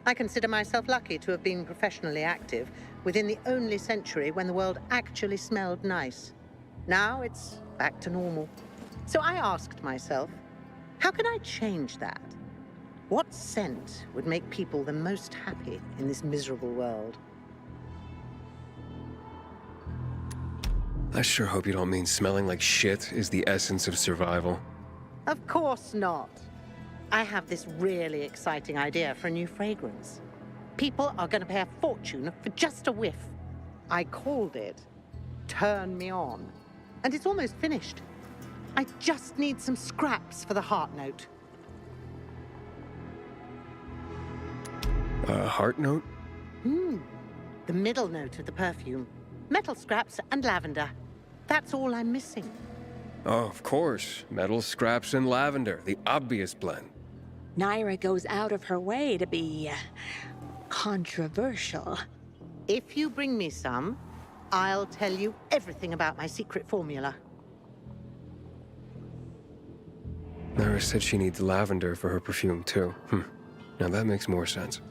I consider myself lucky to have been professionally active within the only century when the world actually smelled nice. Now it's back to normal. So I asked myself, how can I change that? What scent would make people the most happy in this miserable world? I sure hope you don't mean smelling like shit is the essence of survival. Of course not. I have this really exciting idea for a new fragrance. People are going to pay a fortune for just a whiff. I called it Turn Me On. And it's almost finished. I just need some scraps for the heart note. Heart note? The middle note of the perfume. Metal scraps and lavender. That's all I'm missing. Oh, of course. Metal scraps and lavender, the obvious blend. Naira goes out of her way to be controversial. If you bring me some, I'll tell you everything about my secret formula. Naira said she needs lavender for her perfume, too. Now that makes more sense.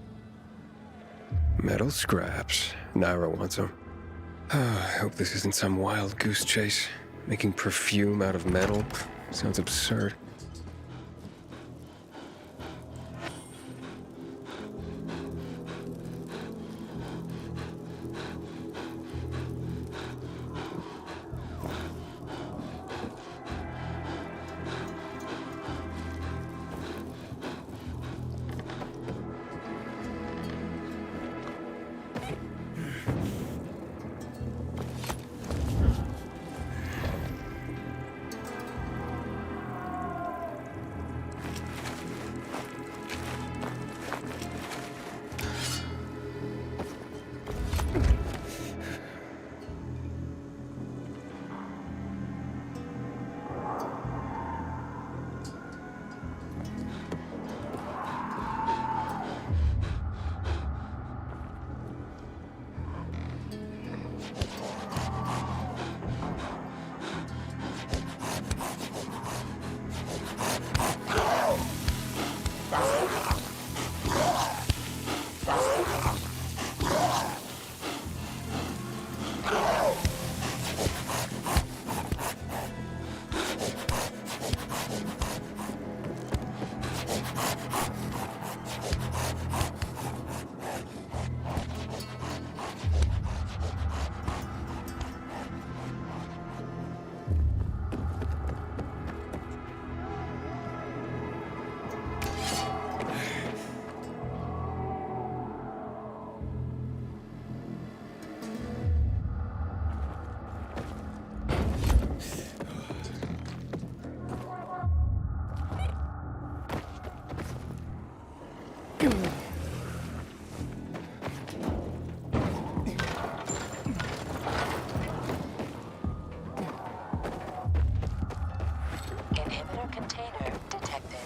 Metal scraps. Naira wants them. I hope this isn't some wild goose chase. Making perfume out of metal sounds absurd. Inhibitor container detected.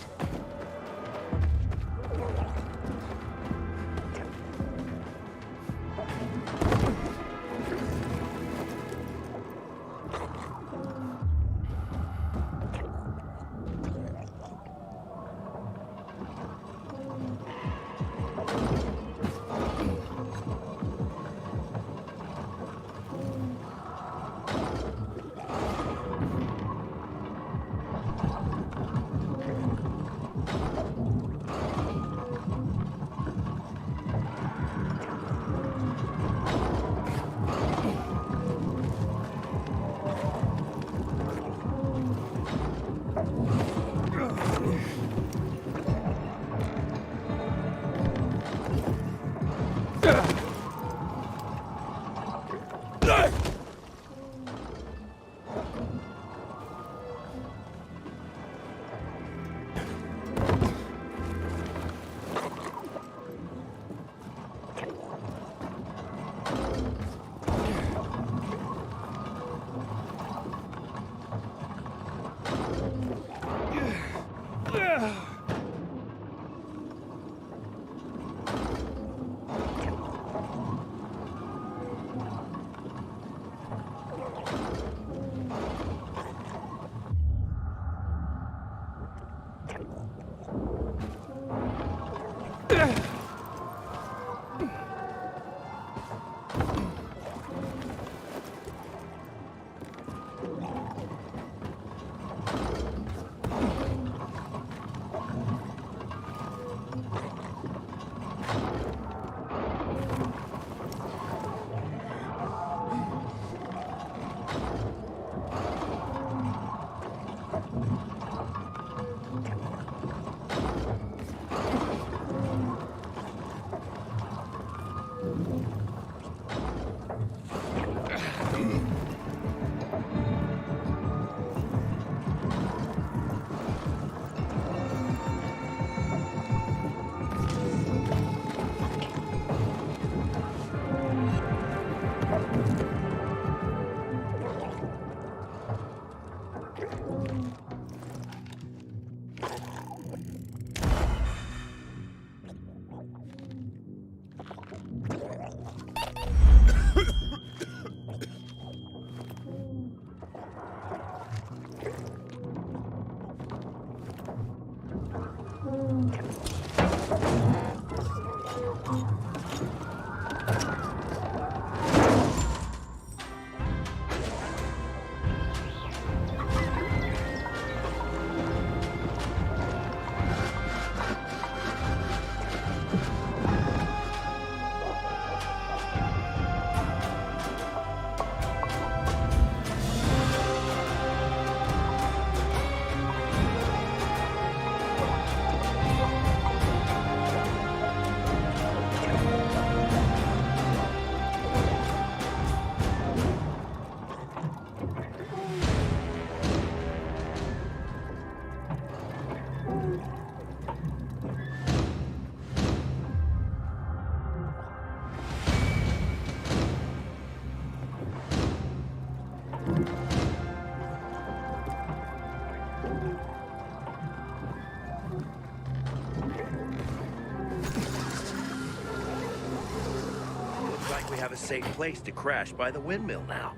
We have a safe place to crash by the windmill now.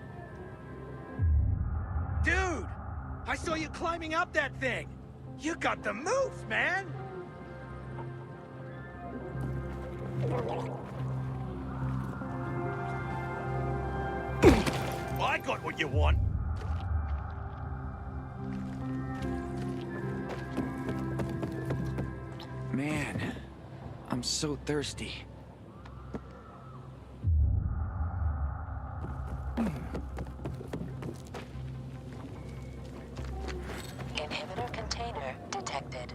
Dude! I saw you climbing up that thing! You got the moves, man! I got what you want. Man, I'm so thirsty. Inhibitor container detected.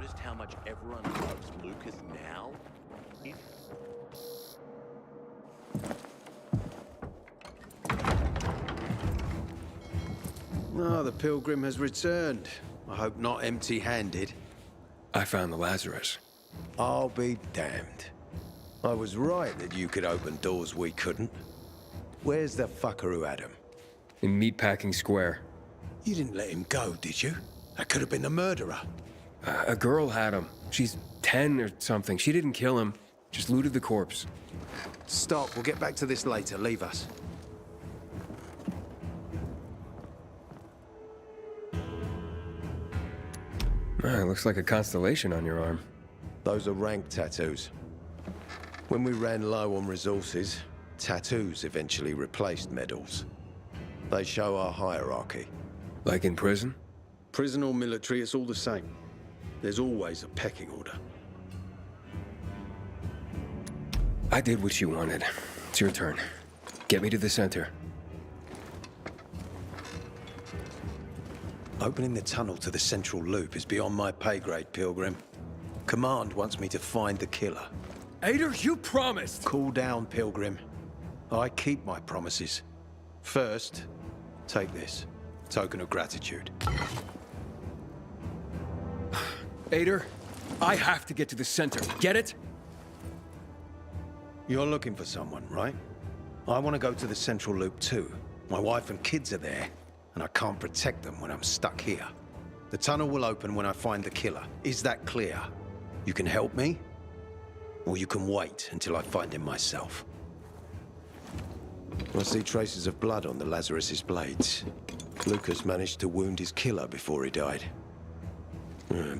noticed how much everyone loves Lucas now? Oh, the pilgrim has returned. I hope not empty-handed. I found the Lazarus. I'll be damned. I was right that you could open doors we couldn't. Where's the fucker who had him? In Meatpacking Square. You didn't let him go, did you? That could have been the murderer. A girl had him. She's 10 or something. She didn't kill him. Just looted the corpse. Stop. We'll get back to this later. Leave us. Looks like a constellation on your arm. Those are rank tattoos. When we ran low on resources, tattoos eventually replaced medals. They show our hierarchy. Like in prison? Prison or military, it's all the same. There's always a pecking order. I did what you wanted. It's your turn. Get me to the center. Opening the tunnel to the central loop is beyond my pay grade, Pilgrim. Command wants me to find the killer. Ader, you promised! Cool down, Pilgrim. I keep my promises. First, take this. Token of gratitude. Ader, I have to get to the center. Get it? You're looking for someone, right? I want to go to the central loop too. My wife and kids are there, and I can't protect them when I'm stuck here. The tunnel will open when I find the killer. Is that clear? You can help me, or you can wait until I find him myself. I see traces of blood on the Lazarus's blades. Lucas managed to wound his killer before he died.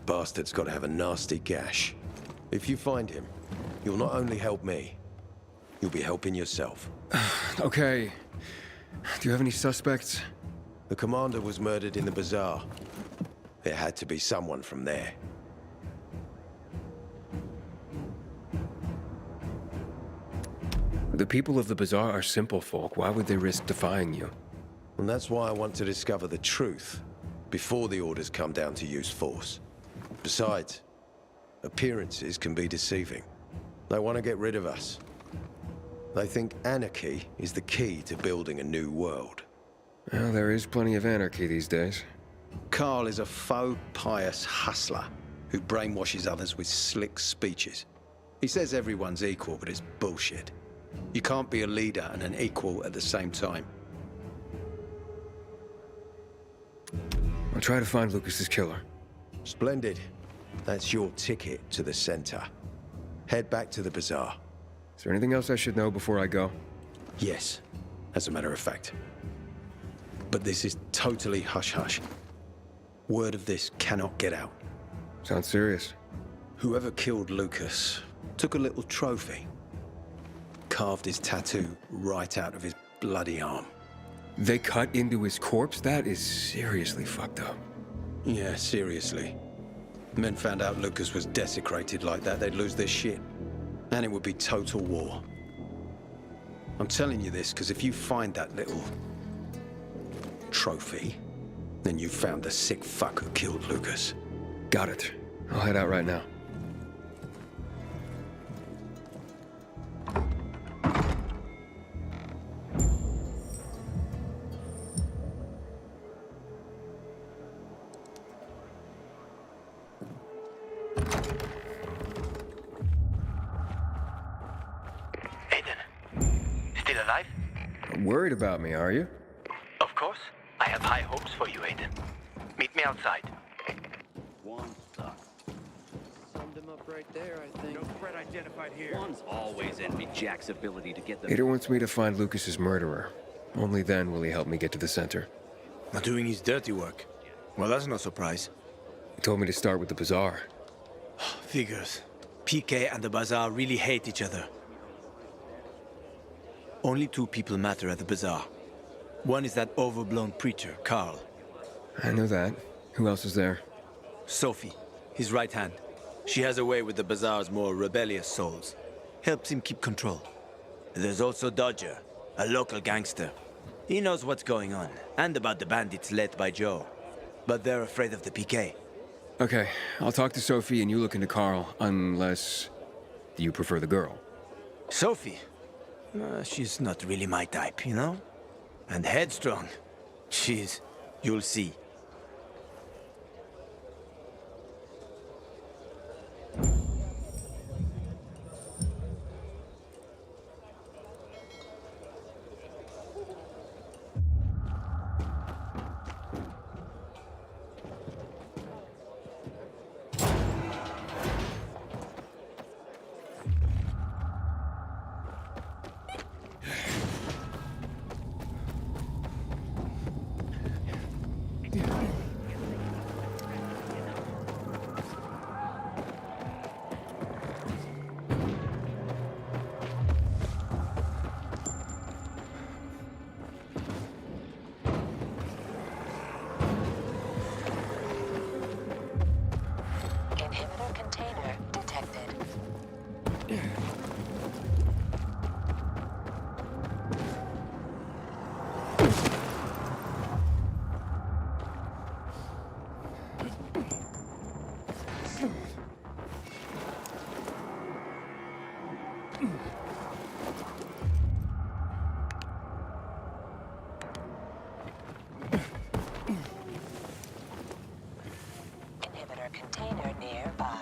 Bastard's got to have a nasty gash. If you find him, you'll not only help me, you'll be helping yourself. Okay. Do you have any suspects? The commander was murdered in the bazaar. It had to be someone from there. The people of the bazaar are simple folk. Why would they risk defying you? And that's why I want to discover the truth before the orders come down to use force. Besides, appearances can be deceiving. They want to get rid of us. They think anarchy is the key to building a new world. Well, there is plenty of anarchy these days. Carl is a faux pious hustler who brainwashes others with slick speeches. He says everyone's equal, but it's bullshit. You can't be a leader and an equal at the same time. I'll try to find Lucas's killer. Splendid. That's your ticket to the center. Head back to the bazaar. Is there anything else I should know before I go? Yes, as a matter of fact. But this is totally hush-hush. Word of this cannot get out. Sounds serious. Whoever killed Lucas took a little trophy. Carved his tattoo right out of his bloody arm. They cut into his corpse? That is seriously fucked up. Yeah, seriously. Men found out Lucas was desecrated like that, they'd lose their shit. And it would be total war. I'm telling you this because if you find that little trophy, then you found the sick fuck who killed Lucas. Got it. I'll head out right now. Worried about me, are you? Of course. I have high hopes for you, Aiden. Meet me outside. One sucks. Summed him up right there, I think. No threat identified here. One's always envied Jack's ability to get the... Ader wants me to find Lucas's murderer. Only then will he help me get to the center. Not doing his dirty work. Well, that's no surprise. He told me to start with the bazaar. Figures. PK and the bazaar really hate each other. Only two people matter at the bazaar. One is that overblown preacher, Carl. I know that. Who else is there? Sophie, his right hand. She has a way with the bazaar's more rebellious souls. Helps him keep control. There's also Dodger, a local gangster. He knows what's going on, and about the bandits led by Joe. But they're afraid of the PK. Okay, I'll talk to Sophie and you look into Carl, unless you prefer the girl. Sophie? She's not really my type, you know? And headstrong. You'll see. Inhibitor container detected. Inhibitor container nearby.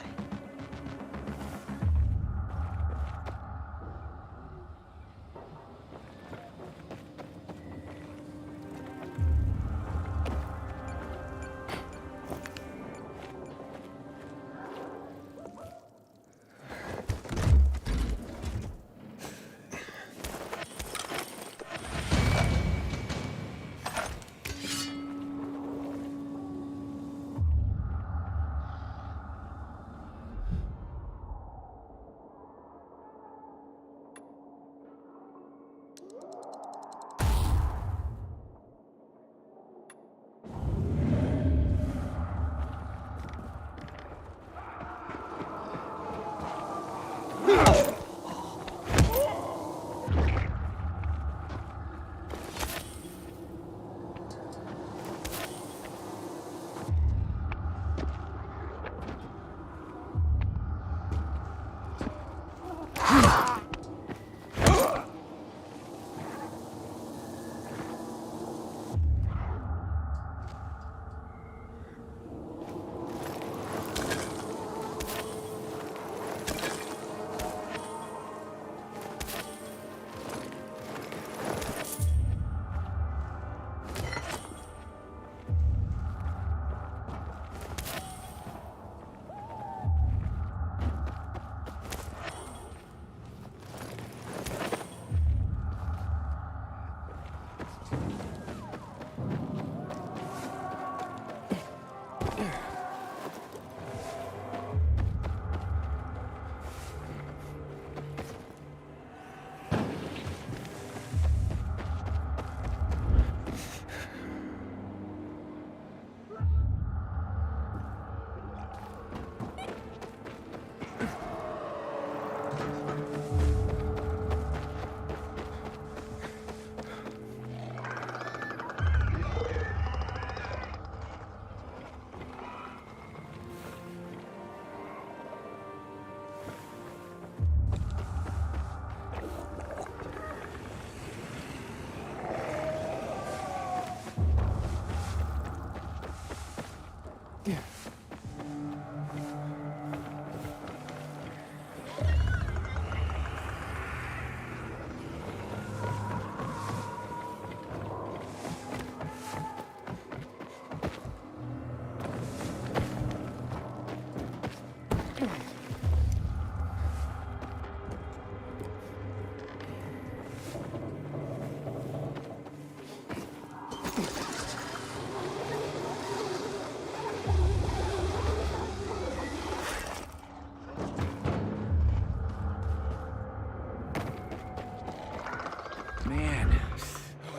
Man,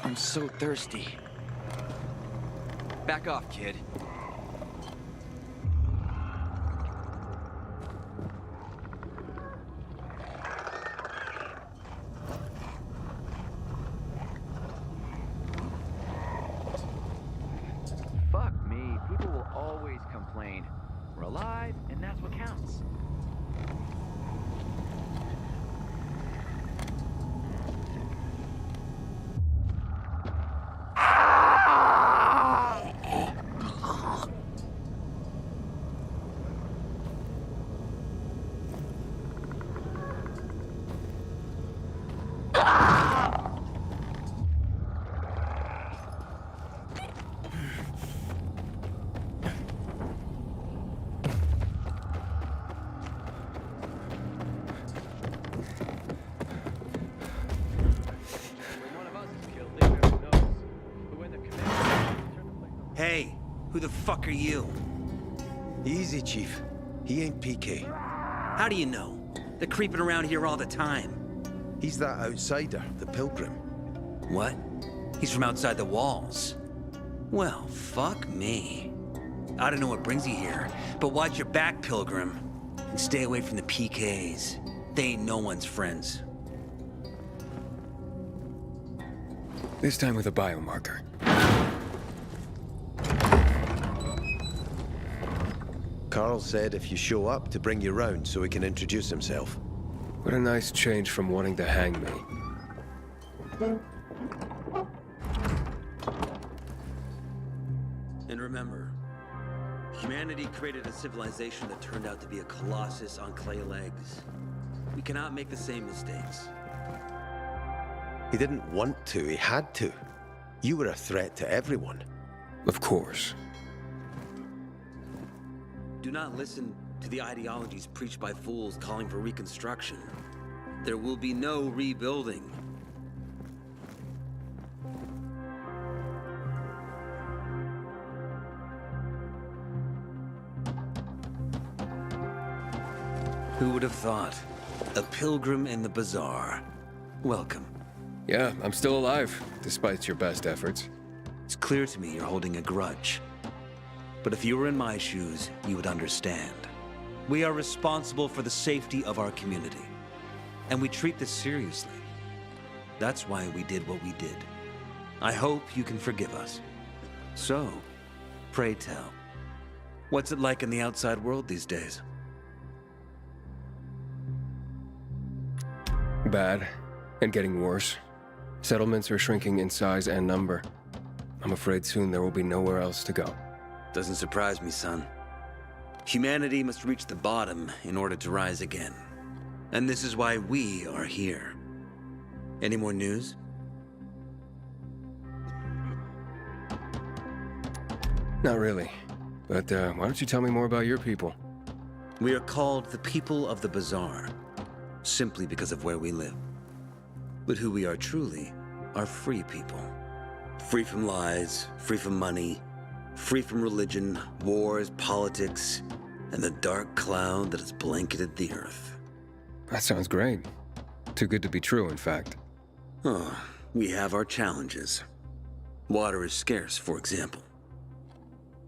I'm so thirsty. Back off, kid. Fuck me. People will always complain. wits. Hey, who the fuck are you? Easy, Chief. He ain't PK. How do you know? They're creeping around here all the time. He's that outsider, the pilgrim. What? He's from outside the walls. Well, fuck me. I don't know what brings you here, but watch your back, Pilgrim. And stay away from the PKs. They ain't no one's friends. This time with a biomarker. Carl said if you show up to bring you round so he can introduce himself. What a nice change from wanting to hang me. And remember, humanity created a civilization that turned out to be a colossus on clay legs. We cannot make the same mistakes. He didn't want to, he had to. You were a threat to everyone. Of course. Do not listen to the ideologies preached by fools calling for reconstruction. There will be no rebuilding. Who would have thought? A pilgrim in the bazaar. Welcome. Yeah, I'm still alive, despite your best efforts. It's clear to me you're holding a grudge. But if you were in my shoes, you would understand. We are responsible for the safety of our community. And we treat this seriously. That's why we did what we did. I hope you can forgive us. So, pray tell, what's it like in the outside world these days? Bad, and getting worse. Settlements are shrinking in size and number. I'm afraid soon there will be nowhere else to go. Doesn't surprise me, son. Humanity must reach the bottom in order to rise again. And this is why we are here. Any more news? Not really. But why don't you tell me more about your people? We are called the people of the bazaar, simply because of where we live. But who we are truly are free people. Free from lies, free from money, free from religion, wars, politics, and the dark cloud that has blanketed the earth. That sounds great. Too good to be true, in fact. Oh, we have our challenges. Water is scarce, for example.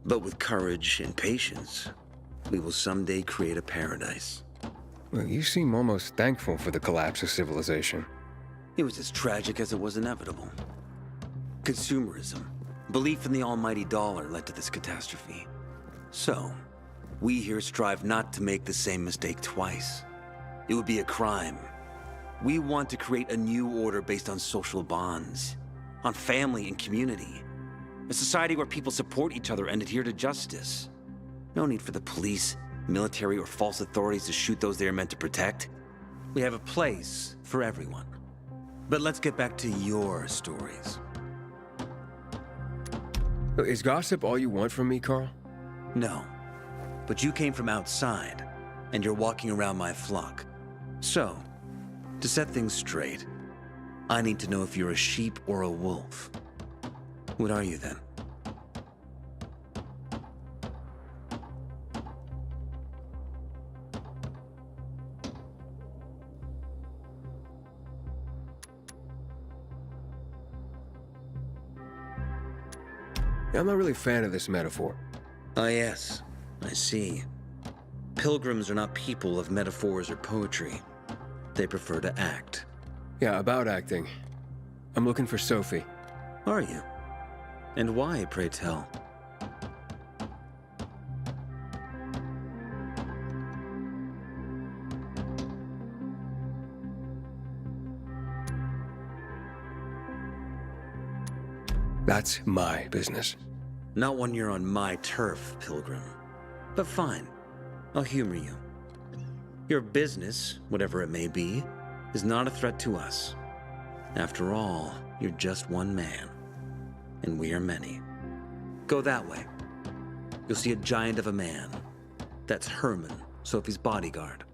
But with courage and patience, we will someday create a paradise. Well, you seem almost thankful for the collapse of civilization. It was as tragic as it was inevitable. Consumerism, belief in the almighty dollar led to this catastrophe. So, we here strive not to make the same mistake twice. It would be a crime. We want to create a new order based on social bonds, on family and community. A society where people support each other and adhere to justice. No need for the police, military, or false authorities to shoot those they are meant to protect. We have a place for everyone. But let's get back to your stories. Is gossip all you want from me, Carl? No. But you came from outside, and you're walking around my flock. So, to set things straight, I need to know if you're a sheep or a wolf. What are you then? I'm not really a fan of this metaphor. Ah, yes. I see. Pilgrims are not people of metaphors or poetry. They prefer to act. Yeah, about acting. I'm looking for Sophie. Are you? And why, pray tell? That's my business. Not when you're on my turf, Pilgrim. But fine, I'll humor you. Your business, whatever it may be, is not a threat to us. After all, you're just one man, and we are many. Go that way. You'll see a giant of a man. That's Herman, Sophie's bodyguard.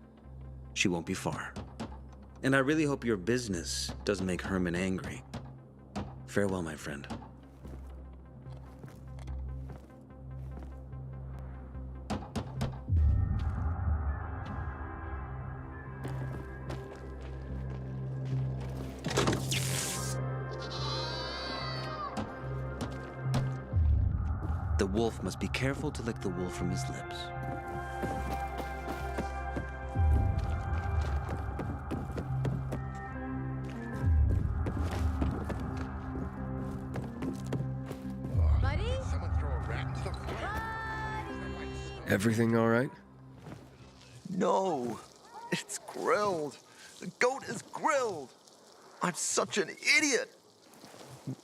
She won't be far. And I really hope your business doesn't make Herman angry. Farewell, my friend. The wolf must be careful to lick the wool from his lips. Buddy? Someone throw a rat into the Everything all right? No, it's grilled. The goat is grilled. I'm such an idiot.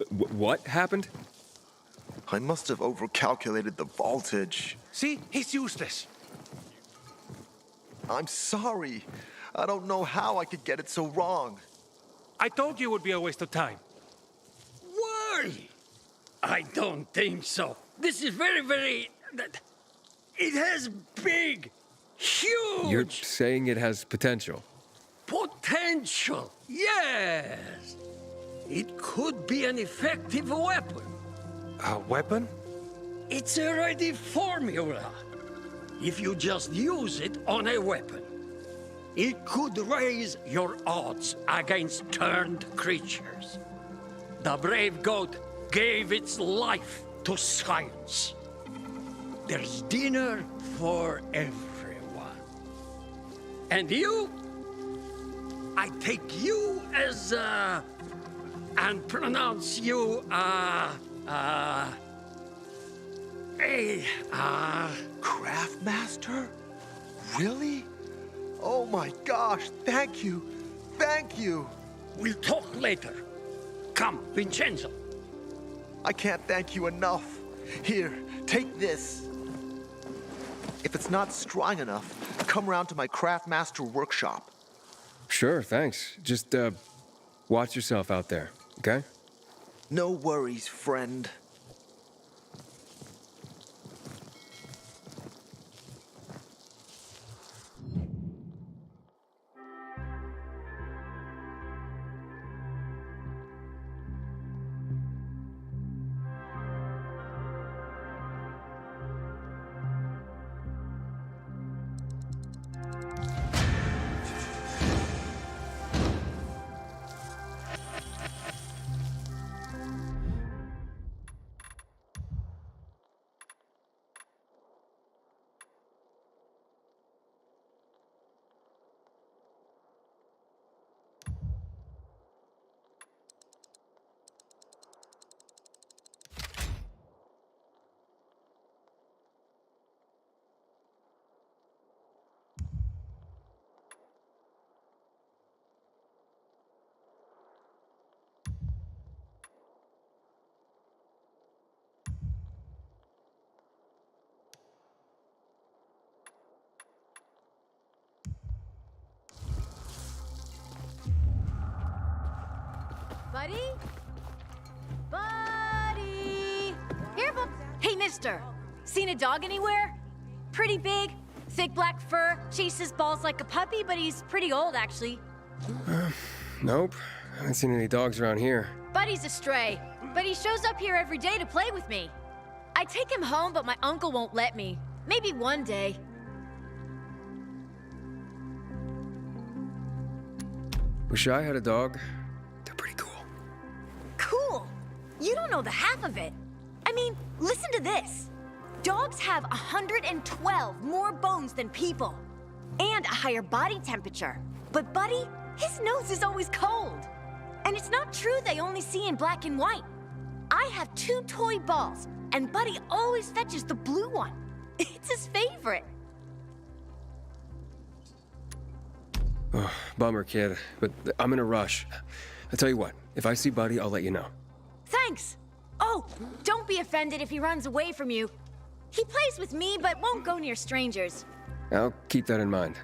What happened? I must have overcalculated the voltage. See? He's useless. I'm sorry. I don't know how I could get it so wrong. I told you it would be a waste of time. Why? I don't think so. This is very... It has big, huge... You're saying it has potential? Potential, yes. It could be an effective weapon. A weapon? It's a ready formula. If you just use it on a weapon, it could raise your odds against turned creatures. The brave goat gave its life to science. There's dinner for everyone. And you? I take you as, and pronounce you, Craftmaster? Really? Oh my gosh, thank you. Thank you. We'll talk later. Come, Vincenzo. I can't thank you enough. Here, take this. If it's not strong enough, come round to my Craftmaster workshop. Sure, thanks. Just, watch yourself out there, okay? No worries, friend. Buddy? Buddy! Here, hey, mister. Seen a dog anywhere? Pretty big, thick black fur, chases balls like a puppy, but he's pretty old, actually. Nope. I haven't seen any dogs around here. Buddy's a stray, but he shows up here every day to play with me. I take him home, but my uncle won't let me. Maybe one day. Wish I had a dog. They're pretty cool. Cool! You don't know the half of it. I mean, listen to this. Dogs have 112 more bones than people, and a higher body temperature. But Buddy, his nose is always cold. And it's not true they only see in black and white. I have 2 toy balls, and Buddy always fetches the blue one. It's his favorite. Oh, bummer, kid, but I'm in a rush. I tell you what, if I see Buddy, I'll let you know. Thanks. Oh, don't be offended if he runs away from you. He plays with me, but won't go near strangers. I'll keep that in mind.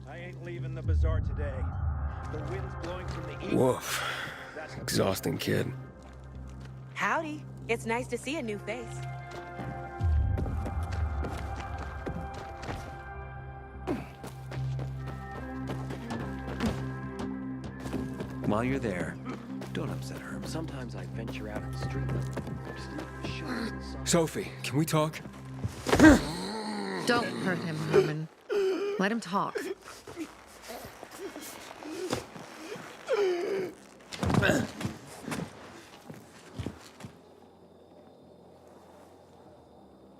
I ain't leaving the bazaar today. The wind's blowing from the east. Woof. Exhausting kid. Howdy. It's nice to see a new face. While you're there, don't upset her. Sometimes I venture out in the street level. Just look at the shows and songs. Sophie, can we talk? Don't hurt him, Harran. Let him talk.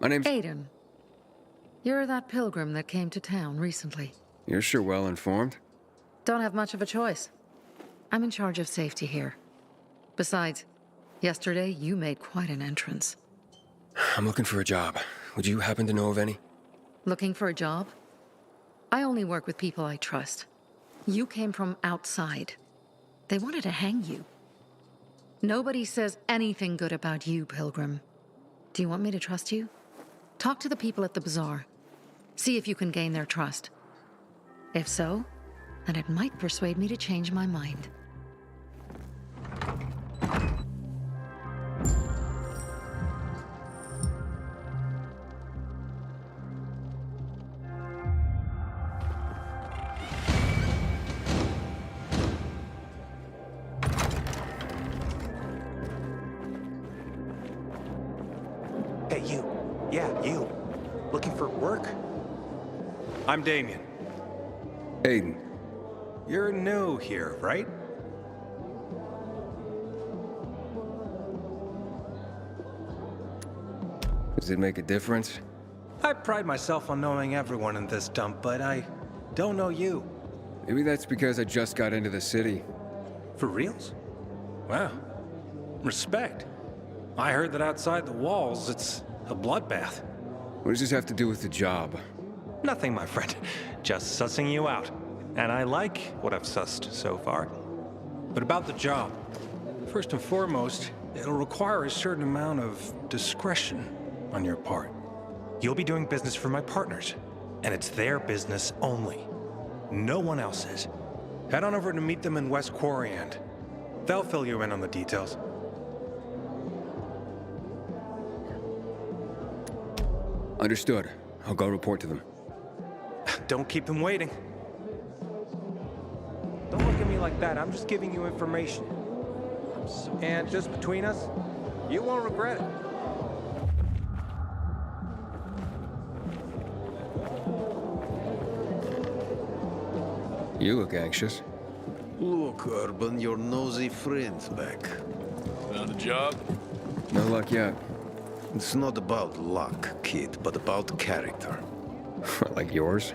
My name's... Aiden. You're that pilgrim that came to town recently. You're sure well informed. Don't have much of a choice. I'm in charge of safety here. Besides, yesterday you made quite an entrance. I'm looking for a job. Would you happen to know of any? Looking for a job? I only work with people I trust. You came from outside. They wanted to hang you. Nobody says anything good about you, Pilgrim. Do you want me to trust you? Talk to the people at the bazaar. See if you can gain their trust. If so, then it might persuade me to change my mind. Hey, you. Yeah, you. Looking for work? I'm Damien. Aiden. You're new here, right? Does it make a difference? I pride myself on knowing everyone in this dump, but I don't know you. Maybe that's because I just got into the city. For reals? Wow. Respect. I heard that outside the walls, it's a bloodbath. What does this have to do with the job? Nothing, my friend. Just sussing you out. And I like what I've sussed so far. But about the job. First and foremost, it'll require a certain amount of discretion on your part. You'll be doing business for my partners, and it's their business only. No one else's. Head on over to meet them in West Quarry End. They'll fill you in on the details. Understood. I'll go report to them. Don't keep them waiting. Don't look at me like that. I'm just giving you information. And just between us, you won't regret it. You look anxious. Look, Urban, your nosy friend's back. Found a job? No luck yet. It's not about luck, kid, but about character. Like yours?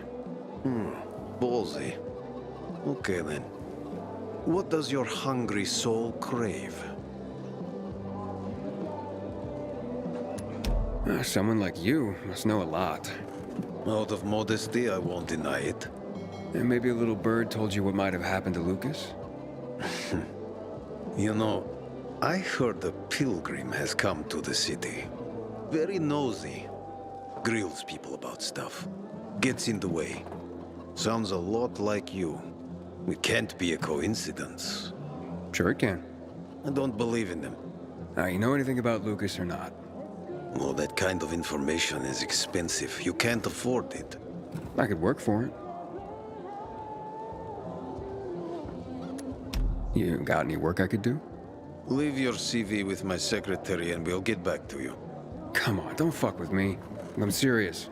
Ballsy. Okay, then. What does your hungry soul crave? Someone like you must know a lot. Out of modesty, I won't deny it. And maybe a little bird told you what might have happened to Lucas? You know, I heard a pilgrim has come to the city. Very nosy. Grills people about stuff. Gets in the way. Sounds a lot like you. It can't be a coincidence. Sure it can. I don't believe in them. Now, you know anything about Lucas or not? Well, that kind of information is expensive. You can't afford it. I could work for it. You got any work I could do? Leave your CV with my secretary and we'll get back to you. Come on, don't fuck with me. I'm serious.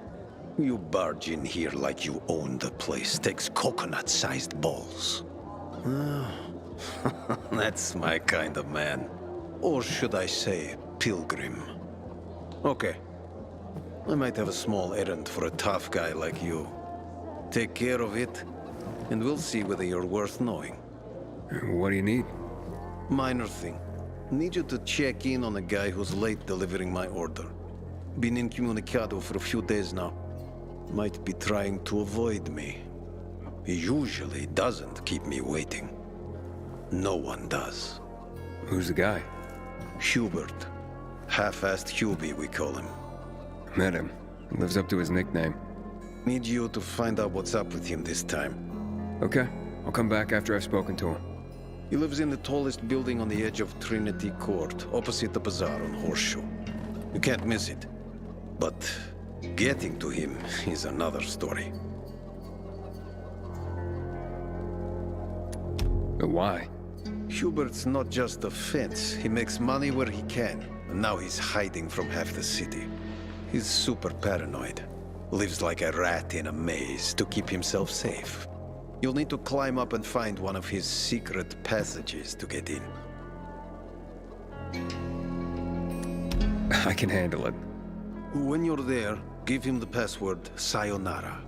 You barge in here like you own the place. Takes coconut-sized balls. That's my kind of man. Or should I say, pilgrim. Okay. I might have a small errand for a tough guy like you. Take care of it, and we'll see whether you're worth knowing. What do you need? Minor thing. Need you to check in on a guy who's late delivering my order. Been incommunicado for a few days now. Might be trying to avoid me. He usually doesn't keep me waiting. No one does. Who's the guy? Hubert. Half-assed Hubie, we call him. Met him. Lives up to his nickname. Need you to find out what's up with him this time. Okay. I'll come back after I've spoken to him. He lives in the tallest building on the edge of Trinity Court, opposite the bazaar on Horseshoe. You can't miss it. But getting to him is another story. But why? Hubert's not just a fence. He makes money where he can. And now he's hiding from half the city. He's super paranoid. Lives like a rat in a maze to keep himself safe. You'll need to climb up and find one of his secret passages to get in. I can handle it. When you're there, give him the password Sayonara,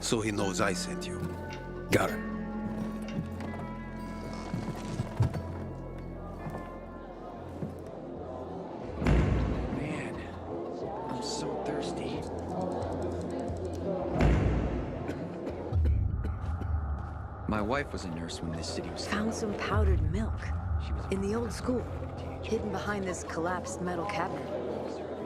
so he knows I sent you. Got it. Man, I'm so thirsty. My wife was a nurse when this city was Found some powdered milk in the old school, hidden behind this collapsed metal cabinet.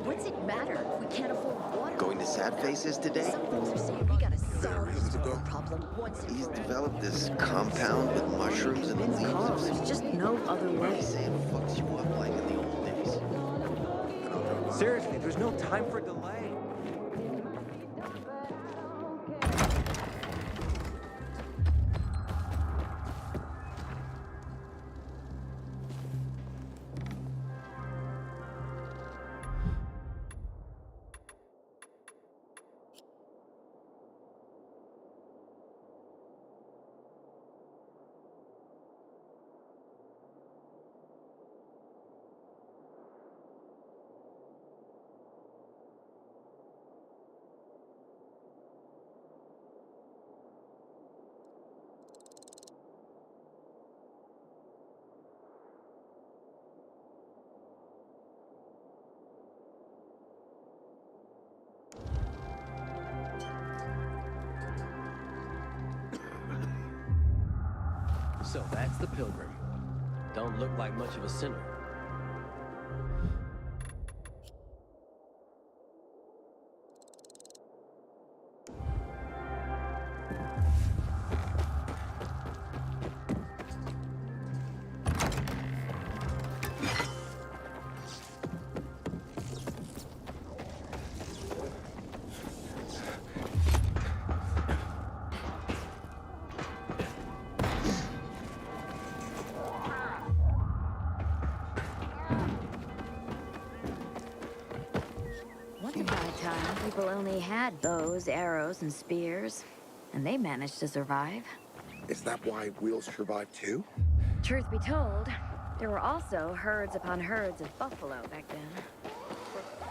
What's it matter if we can't afford water? Going to Sad Faces today? Some folks are saying we gotta solve this water problem once and He's for all. developed this compound with mushrooms and leaves. There's just no other way. He's saying it fucks you up like in the old days. Seriously, there's no time for delay. So that's the pilgrim. Don't look like much of a sinner. Once upon a time, people only had bows, arrows, and spears, and they managed to survive. Is that why wheels survived too? Truth be told, there were also herds upon herds of buffalo back then.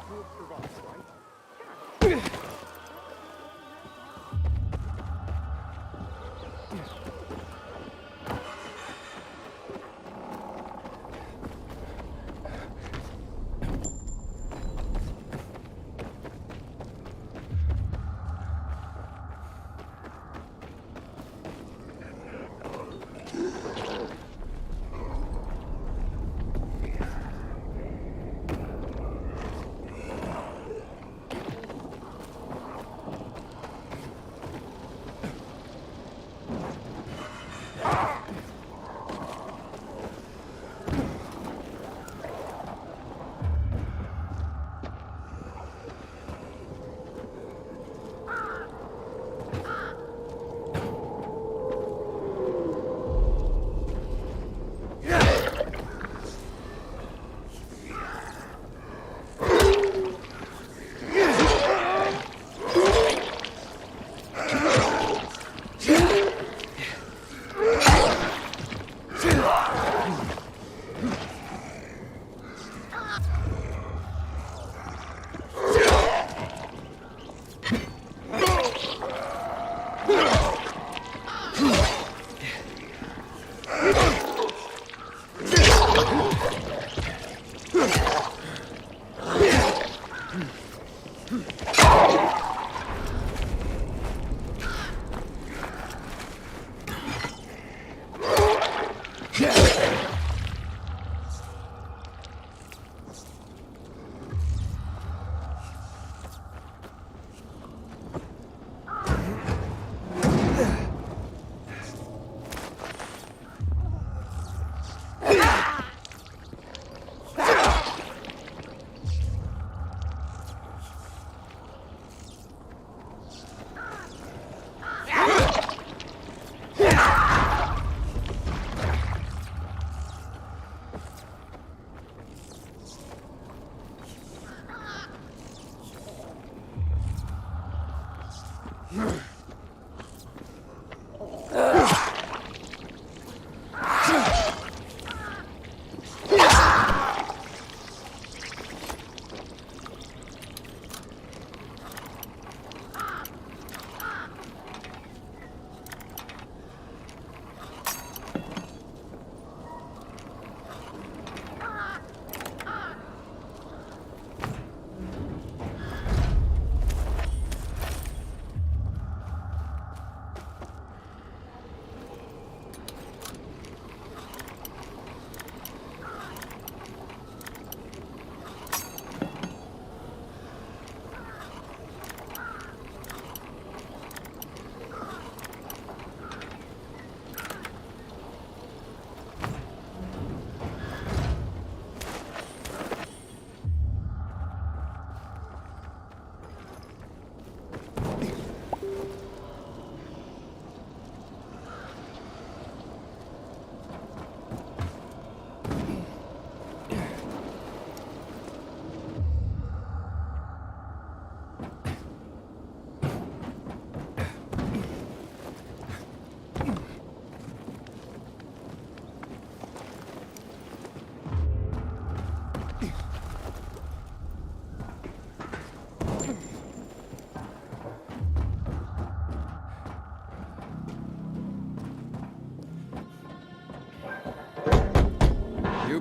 Wheels survived, right?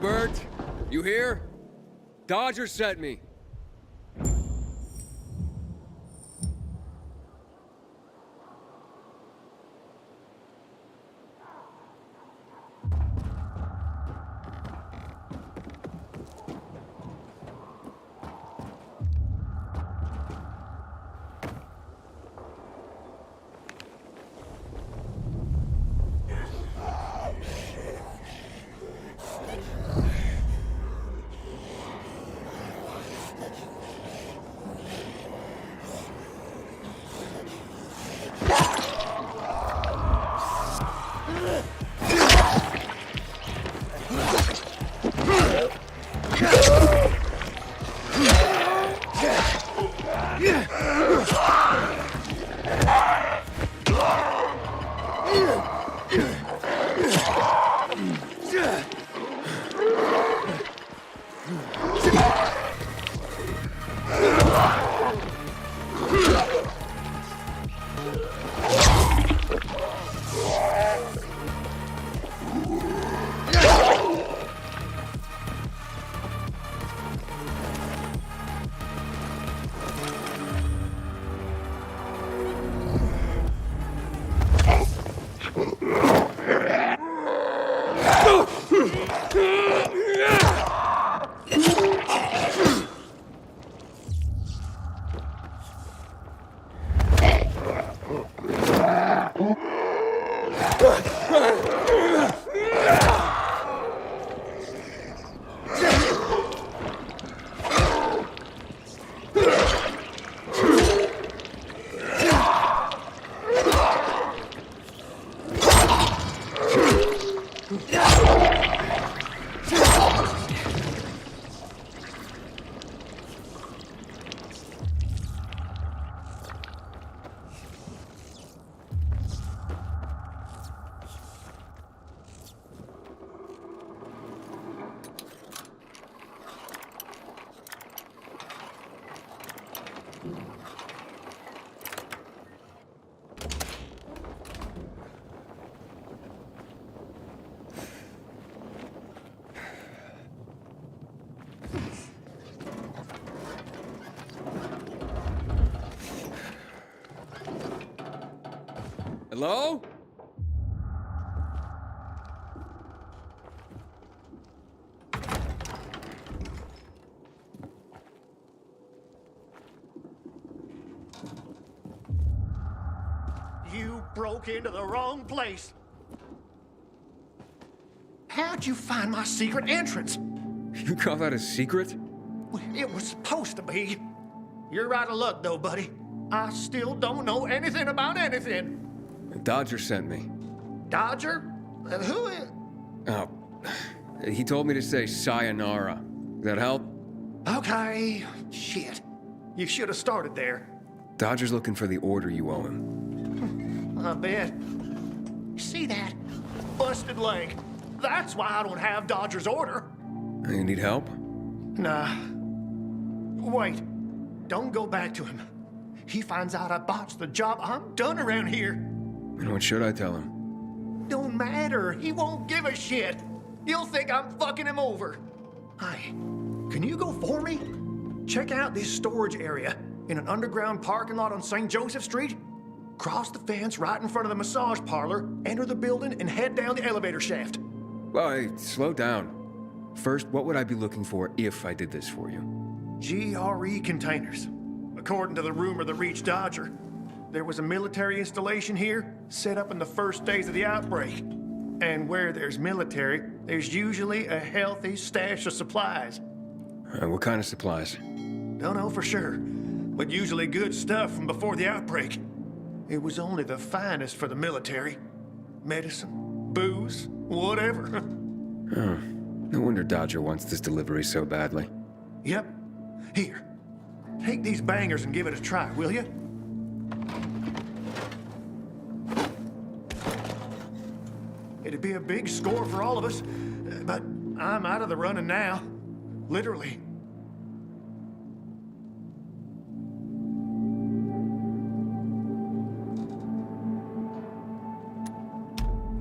Hubert, you here? Dodger sent me. Hello? You broke into the wrong place. How'd you find my secret entrance? You call that a secret? It was supposed to be. You're out of luck, though, buddy. I still don't know anything about anything. Dodger sent me. Dodger? Who is... Oh, he told me to say sayonara. Does that help? Okay. Shit. You should have started there. Dodger's looking for the order you owe him. I bet. See that? Busted leg. That's why I don't have Dodger's order. You need help? Nah. Wait. Don't go back to him. He finds out I botched the job, I'm done around here. And what should I tell him? Don't matter. He won't give a shit. He'll think I'm fucking him over. Hi. Can you go for me? Check out this storage area in an underground parking lot on St. Joseph Street. Cross the fence right in front of the massage parlor, enter the building, and head down the elevator shaft. Well, hey, slow down. First, what would I be looking for if I did this for you? GRE containers. According to the rumor that reached Dodger, there was a military installation here set up in the first days of the outbreak. And where there's military, there's usually a healthy stash of supplies. What kind of supplies? Don't know for sure, but usually good stuff from before the outbreak. It was only the finest for the military. Medicine, booze, whatever. Oh, no wonder Dodger wants this delivery so badly. Yep. Here, take these bangers and give it a try, will you? It'd be a big score for all of us, but I'm out of the running now. Literally.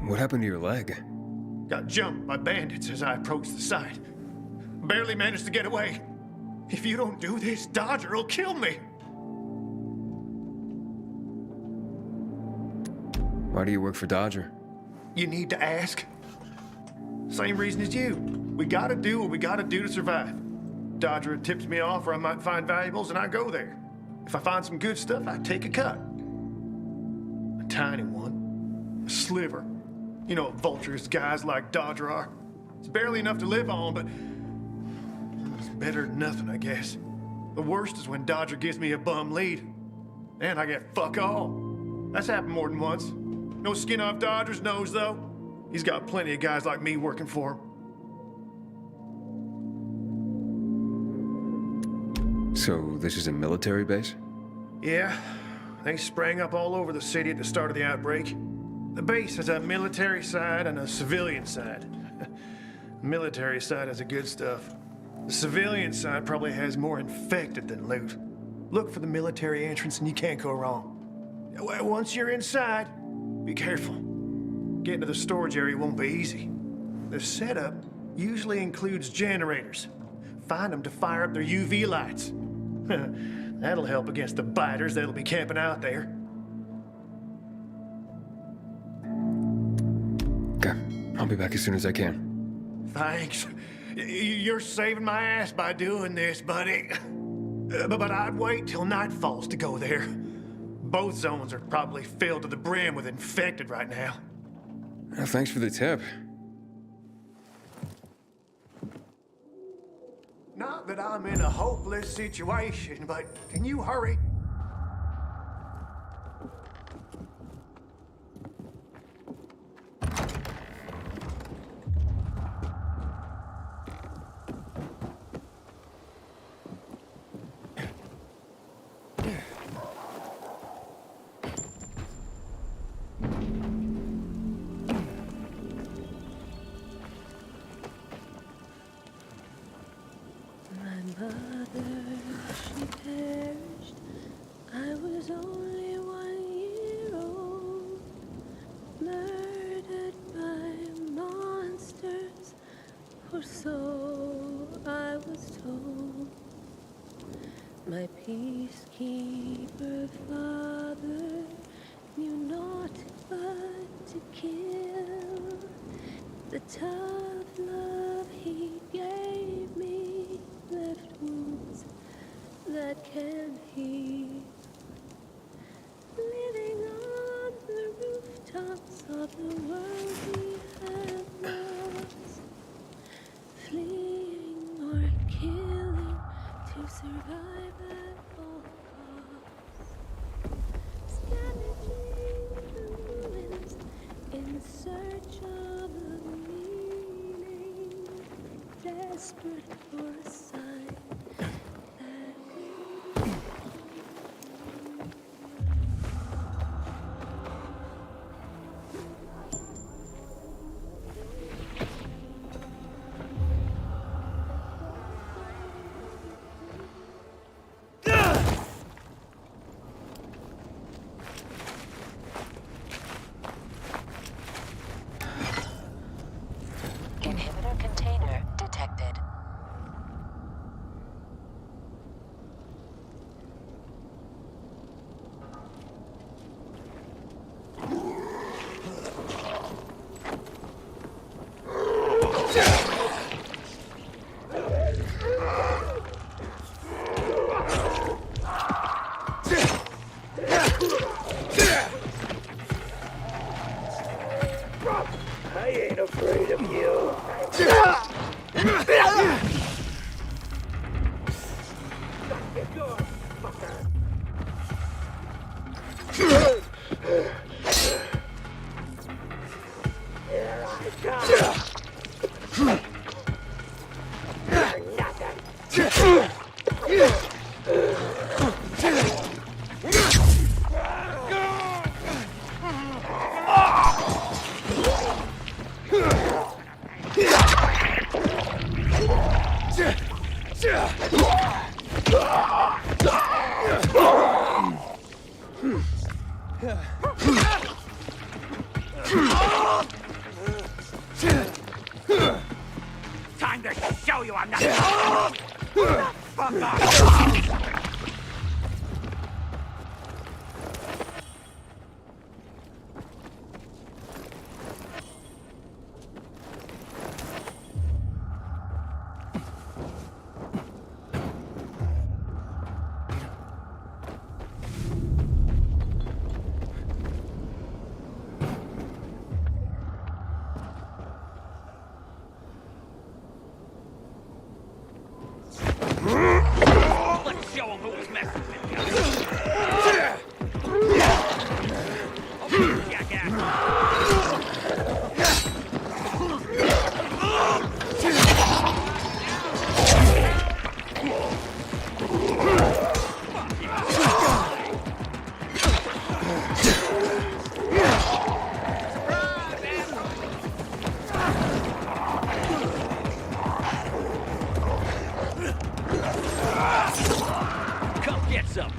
What happened to your leg? Got jumped by bandits as I approached the site. Barely managed to get away. If you don't do this, Dodger will kill me. Why do you work for Dodger? You need to ask. Same reason as you. We gotta do what we gotta do to survive. Dodger tips me off where I might find valuables, and I go there. If I find some good stuff, I take a cut. A tiny one. A sliver. You know what vultures guys like Dodger are. It's barely enough to live on, but it's better than nothing, I guess. The worst is when Dodger gives me a bum lead. And I get fuck all. That's happened more than once. No skin off Dodger's nose, though. He's got plenty of guys like me working for him. So, this is a military base? Yeah, they sprang up all over the city at the start of the outbreak. The base has a military side and a civilian side. The military side has the good stuff. The civilian side probably has more infected than loot. Look for the military entrance and you can't go wrong. Once you're inside, be careful. Getting to the storage area won't be easy. The setup usually includes generators. Find them to fire up their UV lights. That'll help against the biters that'll be camping out there. Okay, I'll be back as soon as I can. Thanks. You're saving my ass by doing this, buddy. But I'd wait till night falls to go there. Both zones are probably filled to the brim with infected right now. Well, thanks for the tip. Not that I'm in a hopeless situation, but can you hurry? My peacekeeper father knew naught but to kill. The tough love he gave me left wounds that can't heal. Living on the rooftops of the world we have lost, fleeing or killing to survive at all costs, scavenging the ruins in search of a meaning, desperate for a sign that Inhibitor container detected. I ain't afraid of you. Here I come. you I'm not. Fuck off! Let's show him who's messing with you. Okay, jackass. Come get some.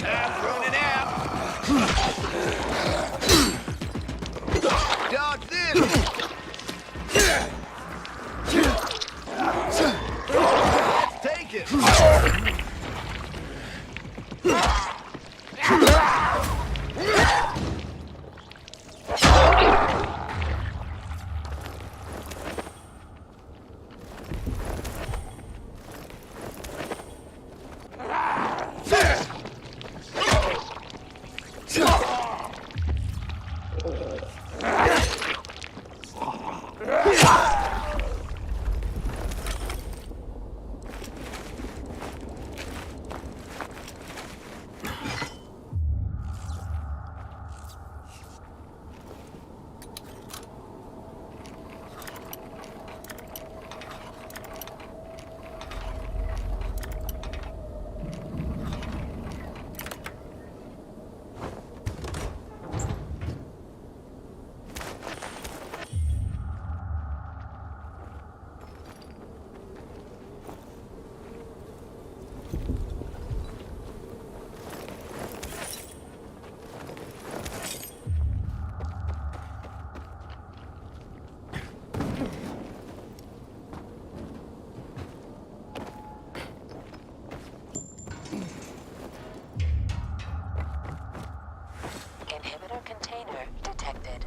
I'm running out. Dodge this. Let's take it. Inhibitor container detected.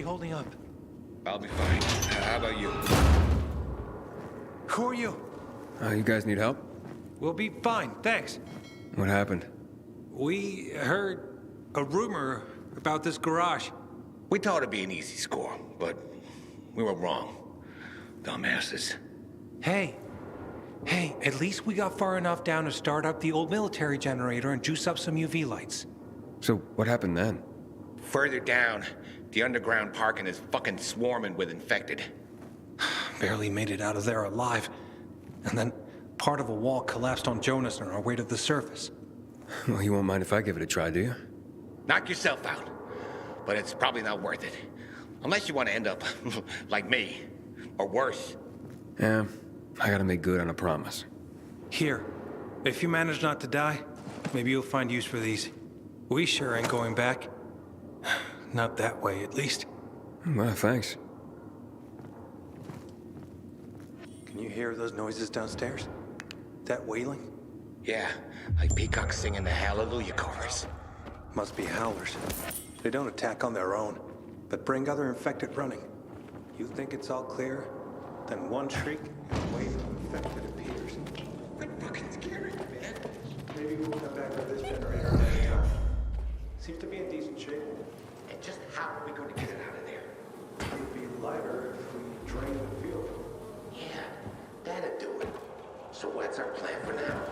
holding up? I'll be fine. How about you? Who are you? You guys need help? We'll be fine, thanks. What happened? We heard a rumor about this garage. We thought it'd be an easy score, but we were wrong. Dumbasses. Hey, at least we got far enough down to start up the old military generator and juice up some UV lights. So, what happened then? Further down, the underground parking is fucking swarming with infected. Barely made it out of there alive. And then part of a wall collapsed on Jonas on our way to the surface. Well, you won't mind if I give it a try, do you? Knock yourself out. But it's probably not worth it. Unless you want to end up like me. Or worse. Yeah, I gotta make good on a promise. Here, if you manage not to die, maybe you'll find use for these. We sure ain't going back. Not that way, at least. Well, thanks. Can you hear those noises downstairs? That wailing? Yeah, like peacocks singing the Hallelujah chorus. Must be howlers. They don't attack on their own, but bring other infected running. You think it's all clear? Then one shriek, and a wave of infected appears. That's fucking scary, man. Maybe we'll come back with this generator another time. Seems to be in decent shape. And just how are we going to get it out of there? It would be lighter if we drain the field. Yeah, that'd do it. So what's our plan for now?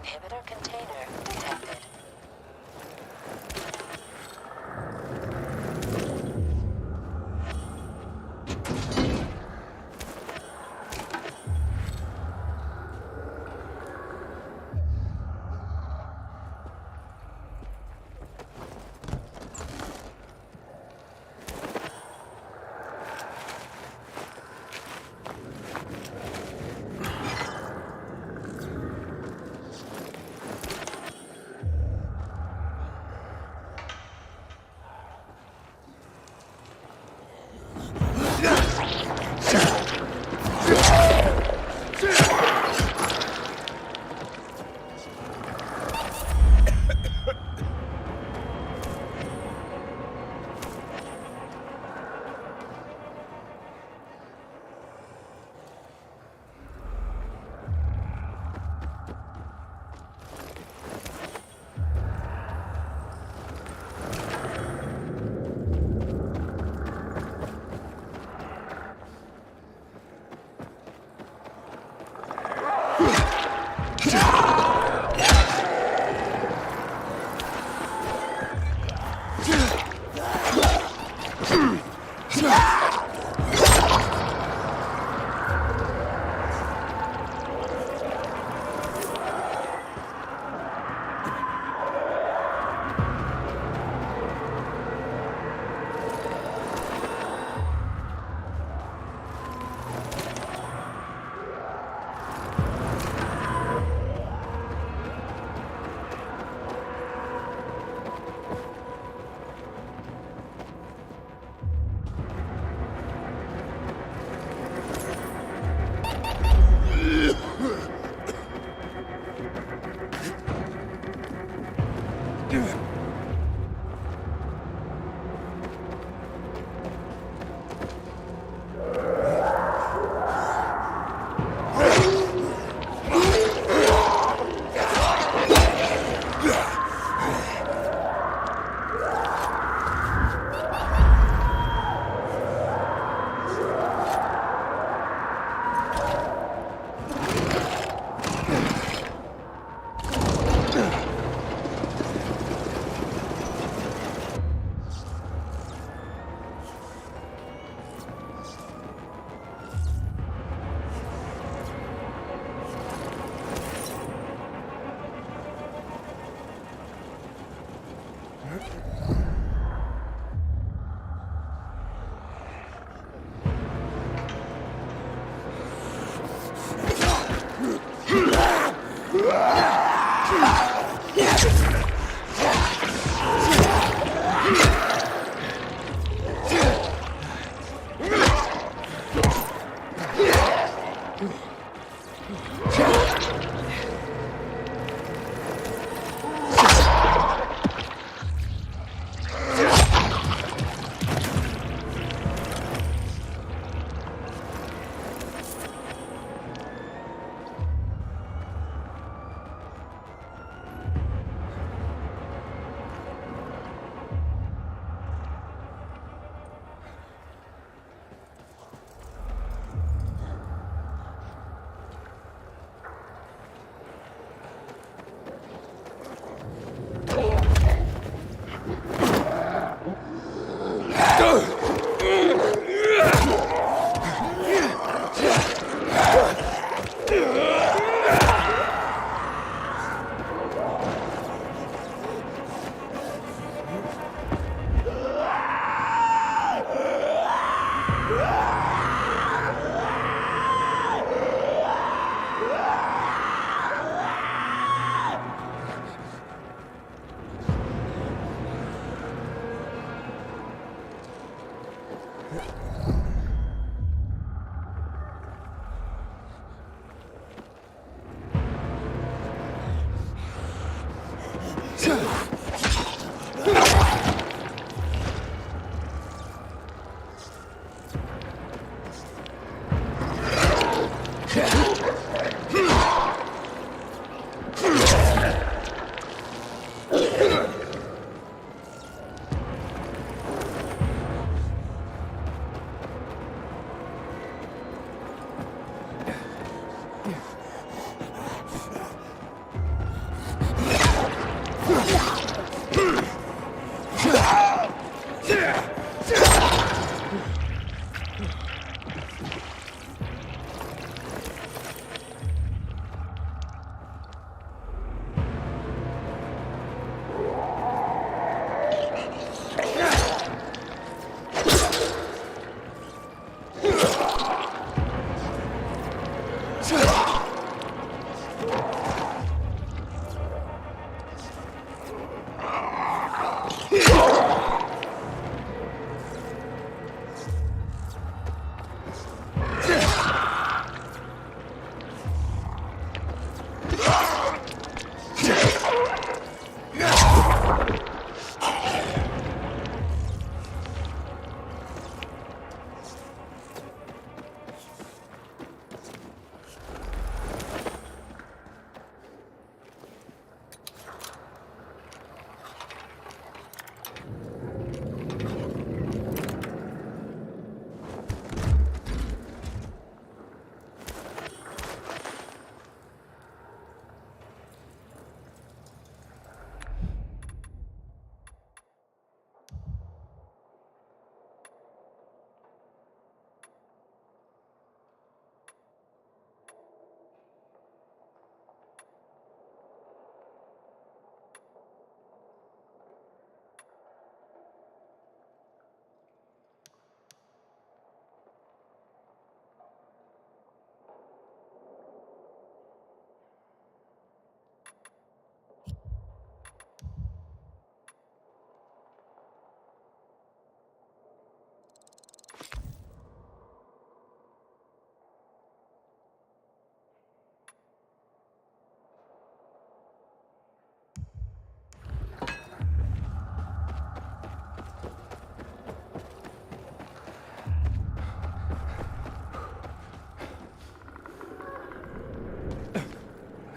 Inhibitor container detected.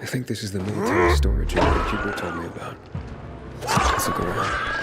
I think this is the military storage area people told me about. Let's look around.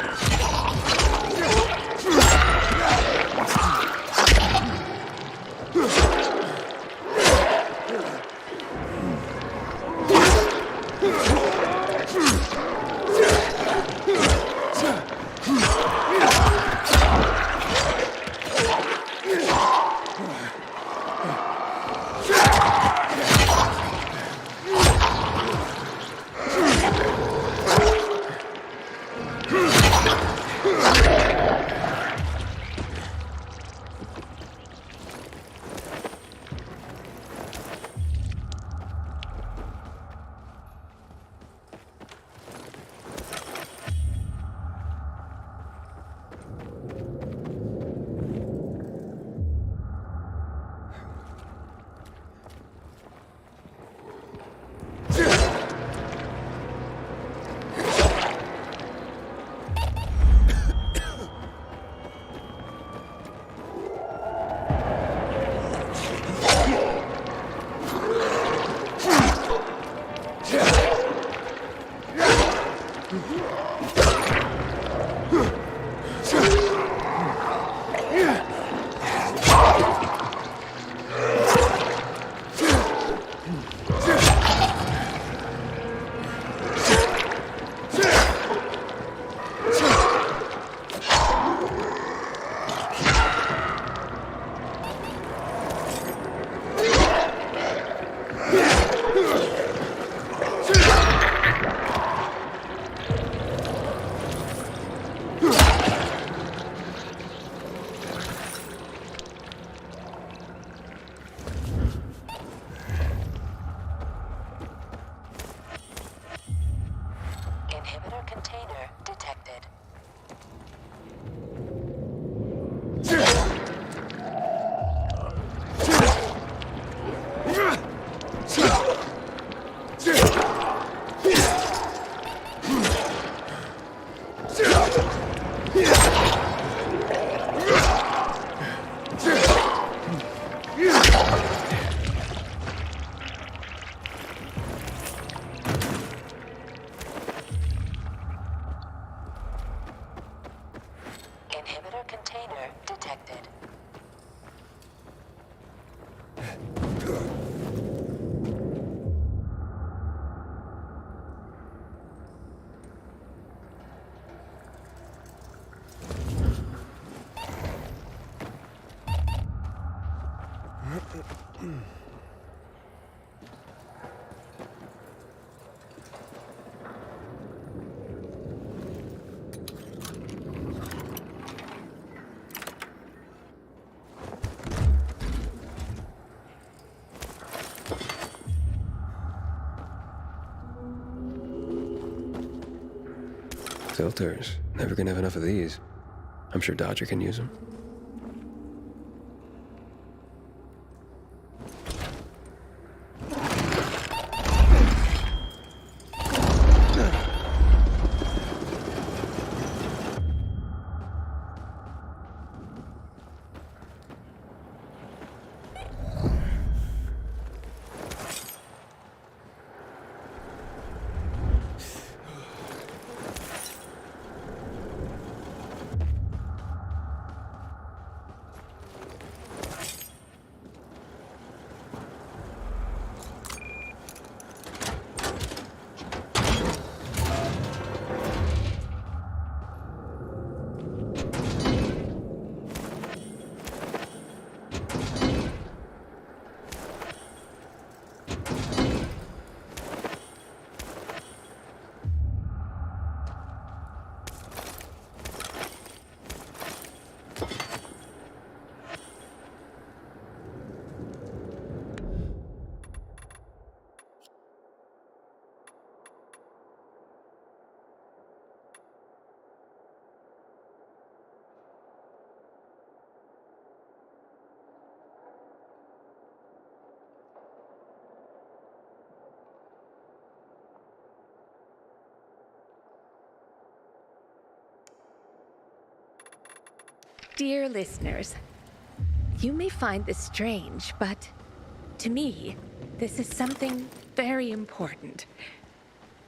Inhibitor container detected. Filters. Never gonna have enough of these. I'm sure Dodger can use them. Dear listeners, you may find this strange, but to me, this is something very important.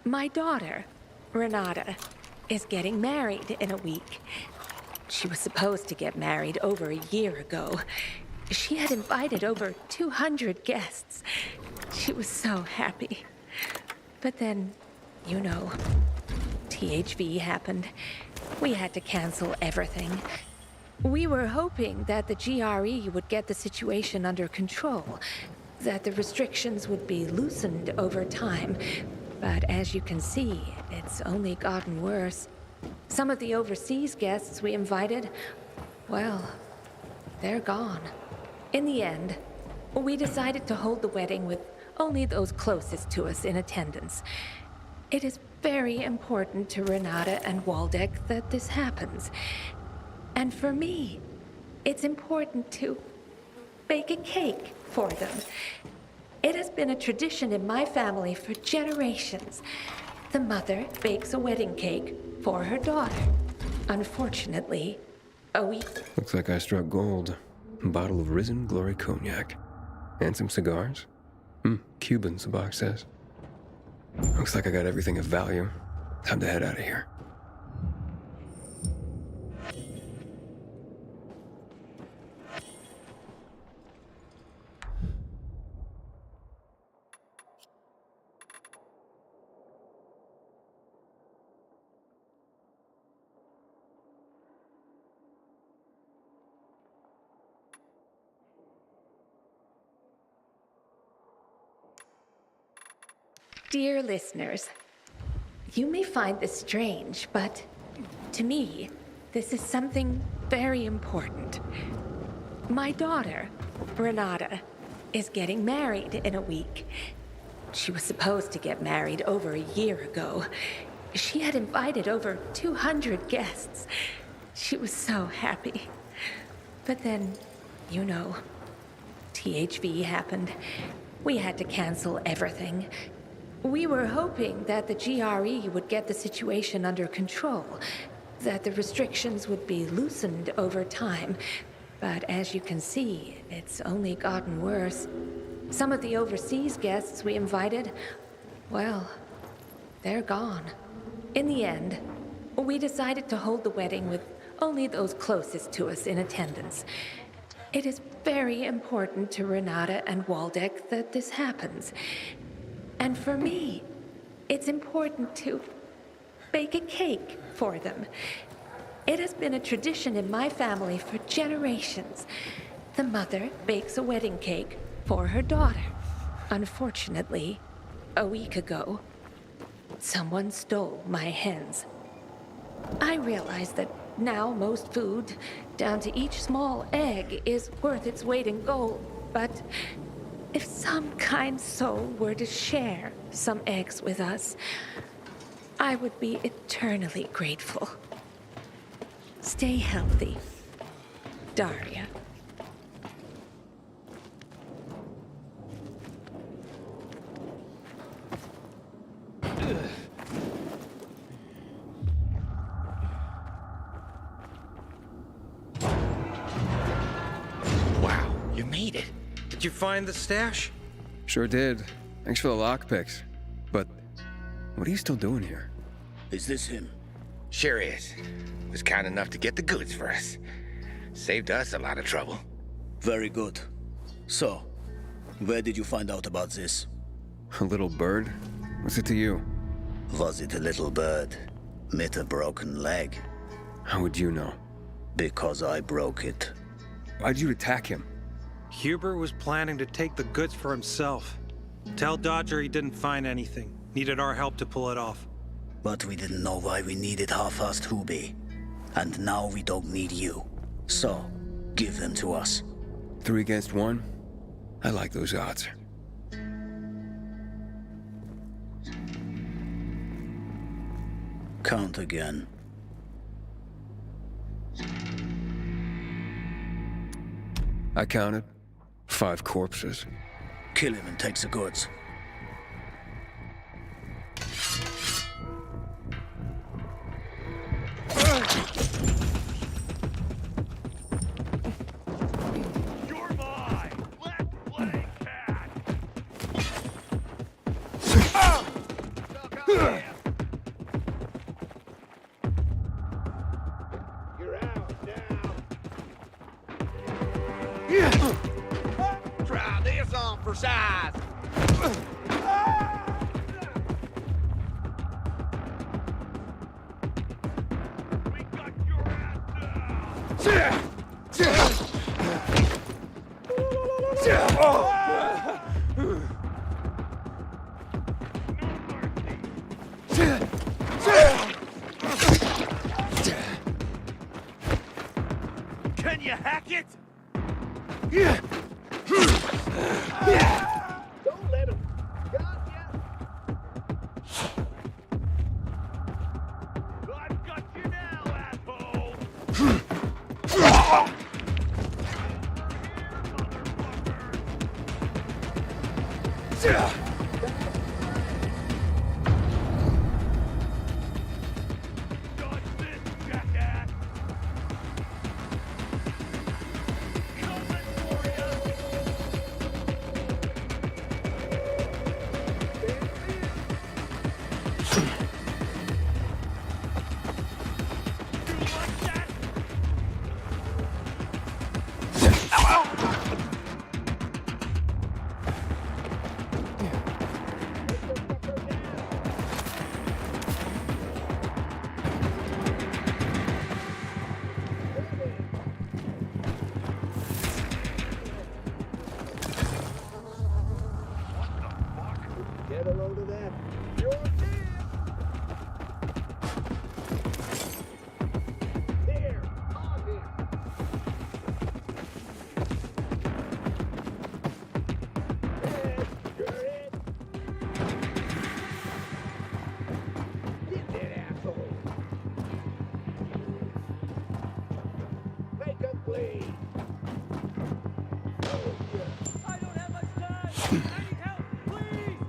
My daughter, Renata, is getting married in a week. She was supposed to get married over a year ago. She had invited over 200 guests. She was so happy. But then, you know, THV happened. We had to cancel everything. We were hoping that the GRE would get the situation under control, that the restrictions would be loosened over time. But as you can see, it's only gotten worse. Some of the overseas guests we invited, well, they're gone. In the end, we decided to hold the wedding with only those closest to us in attendance. It is very important to Renata and Waldeck that this happens. And for me, it's important to bake a cake for them. It has been a tradition in my family for generations. The mother bakes a wedding cake for her daughter. Unfortunately, a week... Looks like I struck gold. A bottle of Risen Glory Cognac. And some cigars. Cubans, the box says. Looks like I got everything of value. Time to head out of here. Dear listeners, you may find this strange, but to me, this is something very important. My daughter, Renata, is getting married in a week. She was supposed to get married over a year ago. She had invited over 200 guests. She was so happy. But then, you know, THV happened. We had to cancel everything. We were hoping that the GRE would get the situation under control, that the restrictions would be loosened over time. But as you can see, it's only gotten worse. Some of the overseas guests we invited, well, they're gone. In the end, we decided to hold the wedding with only those closest to us in attendance. It is very important to Renata and Waldeck that this happens. And for me, it's important to bake a cake for them. It has been a tradition in my family for generations. The mother bakes a wedding cake for her daughter. Unfortunately, a week ago, someone stole my hens. I realize that now most food, down to each small egg, is worth its weight in gold, but if some kind soul were to share some eggs with us, I would be eternally grateful. Stay healthy, Daria. Wow, you made it. Did you find the stash? Sure did. Thanks for the lockpicks. But what are you still doing here? Is this him? Sure is. Was kind enough to get the goods for us. Saved us a lot of trouble. Very good. So, where did you find out about this? A little bird? What's it to you? Was it a little bird? With a broken leg? How would you know? Because I broke it. Why'd you attack him? Huber was planning to take the goods for himself. Tell Dodger he didn't find anything. Needed our help to pull it off. But we didn't know why we needed half-assed Hubie. And now we don't need you. So, give them to us. 3 against 1? I like those odds. Count again. I counted 5 corpses. Kill him and take the goods. Try this on for size. Can you hack it? Don't let him. Gotcha. I've got you now, asshole. Dodge this, jackass. Get a load of that. You're dead. Here, on him. Head, your head. Get that asshole. Make him bleed. Oh, yeah. I don't have much time. I need help, please.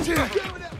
Shotgun out!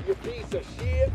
You piece of shit!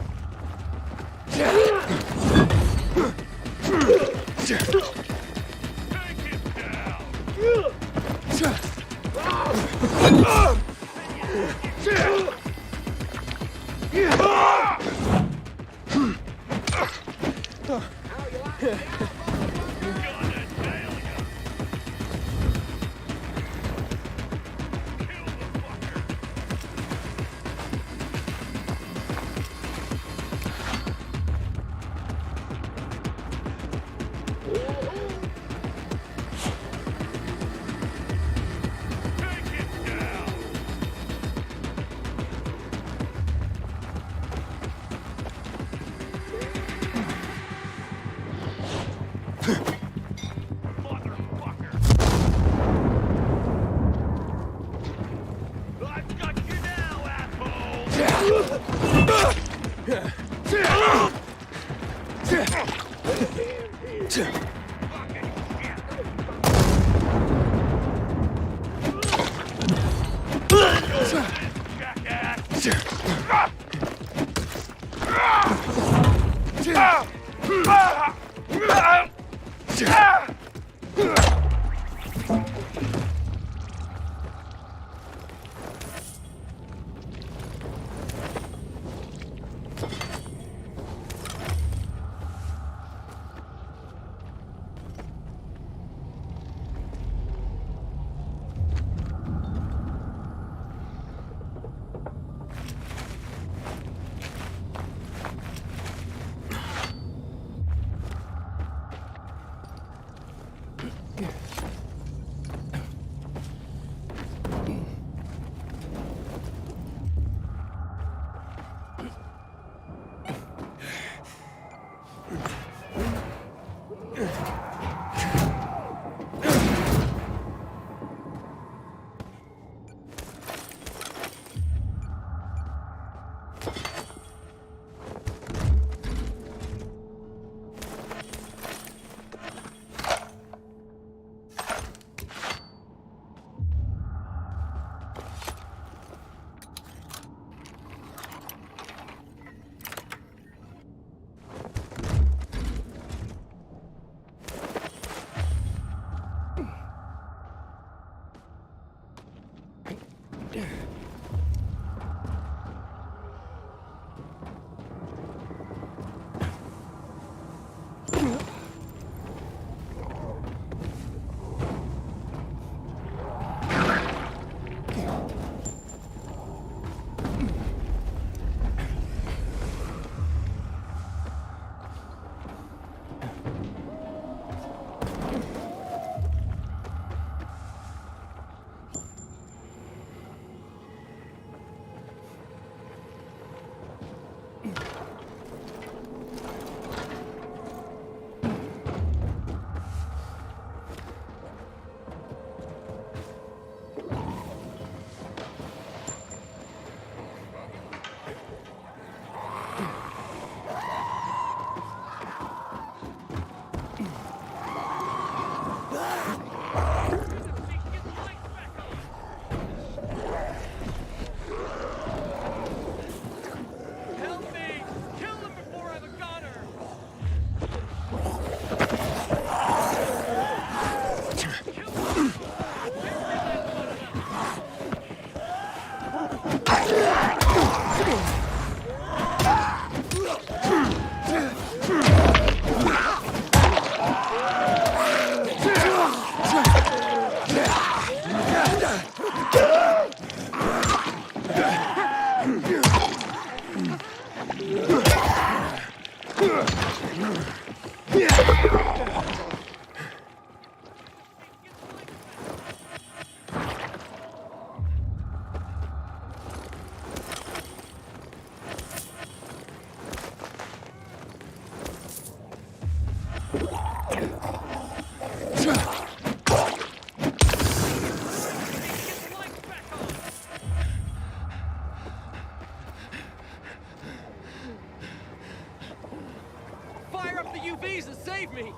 Fire up the UVs and save me!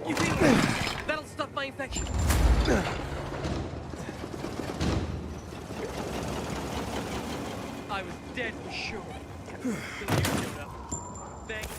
UV! That'll stop my infection. I was dead for sure. Till you showed up. Thank you.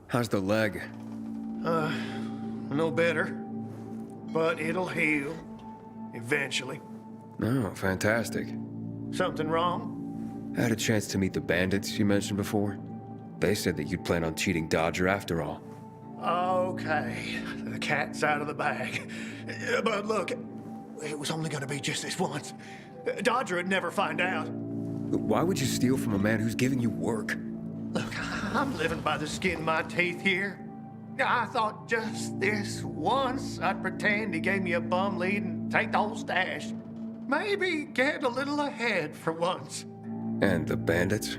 How's the leg? No better. But it'll heal. Eventually. Oh, fantastic. Something wrong? I had a chance to meet the bandits you mentioned before. They said that you'd plan on cheating Dodger after all. Okay, the cat's out of the bag. But look, it was only gonna be just this once. Dodger would never find out. Why would you steal from a man who's giving you work? Look, I'm living by the skin of my teeth here. I thought just this once I'd pretend he gave me a bum lead and take the whole stash. Maybe get a little ahead for once. And the bandits?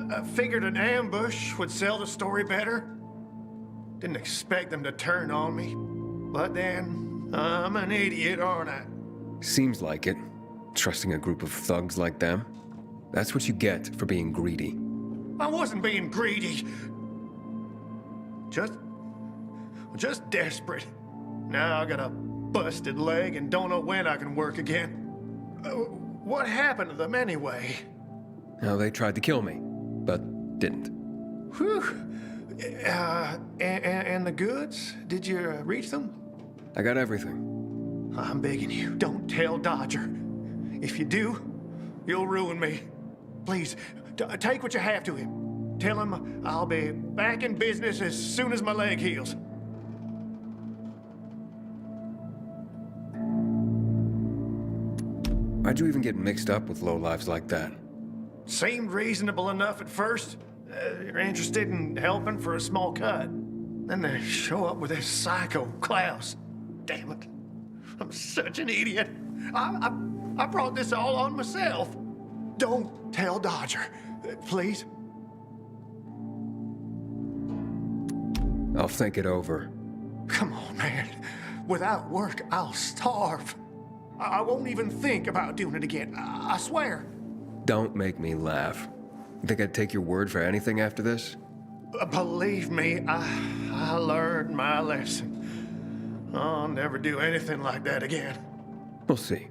I figured an ambush would sell the story better. Didn't expect them to turn on me. But then, I'm an idiot, aren't I? Seems like it. Trusting a group of thugs like them. That's what you get for being greedy. I wasn't being greedy. Just desperate. Now I got a busted leg and don't know when I can work again. What happened to them anyway? Now, they tried to kill me, but didn't. Whew. And the goods? Did you reach them? I got everything. I'm begging you, don't tell Dodger. If you do, you'll ruin me. Please, take what you have to him. Tell him I'll be back in business as soon as my leg heals. Why'd you even get mixed up with lowlifes like that? Seemed reasonable enough at first. You're interested in helping for a small cut. Then they show up with this psycho Klaus. Damn it. I'm such an idiot. I brought this all on myself. Don't tell Dodger, please. I'll think it over. Come on, man. Without work, I'll starve. I won't even think about doing it again. I swear. Don't make me laugh. You think I'd take your word for anything after this? Believe me, I learned my lesson. I'll never do anything like that again. We'll see.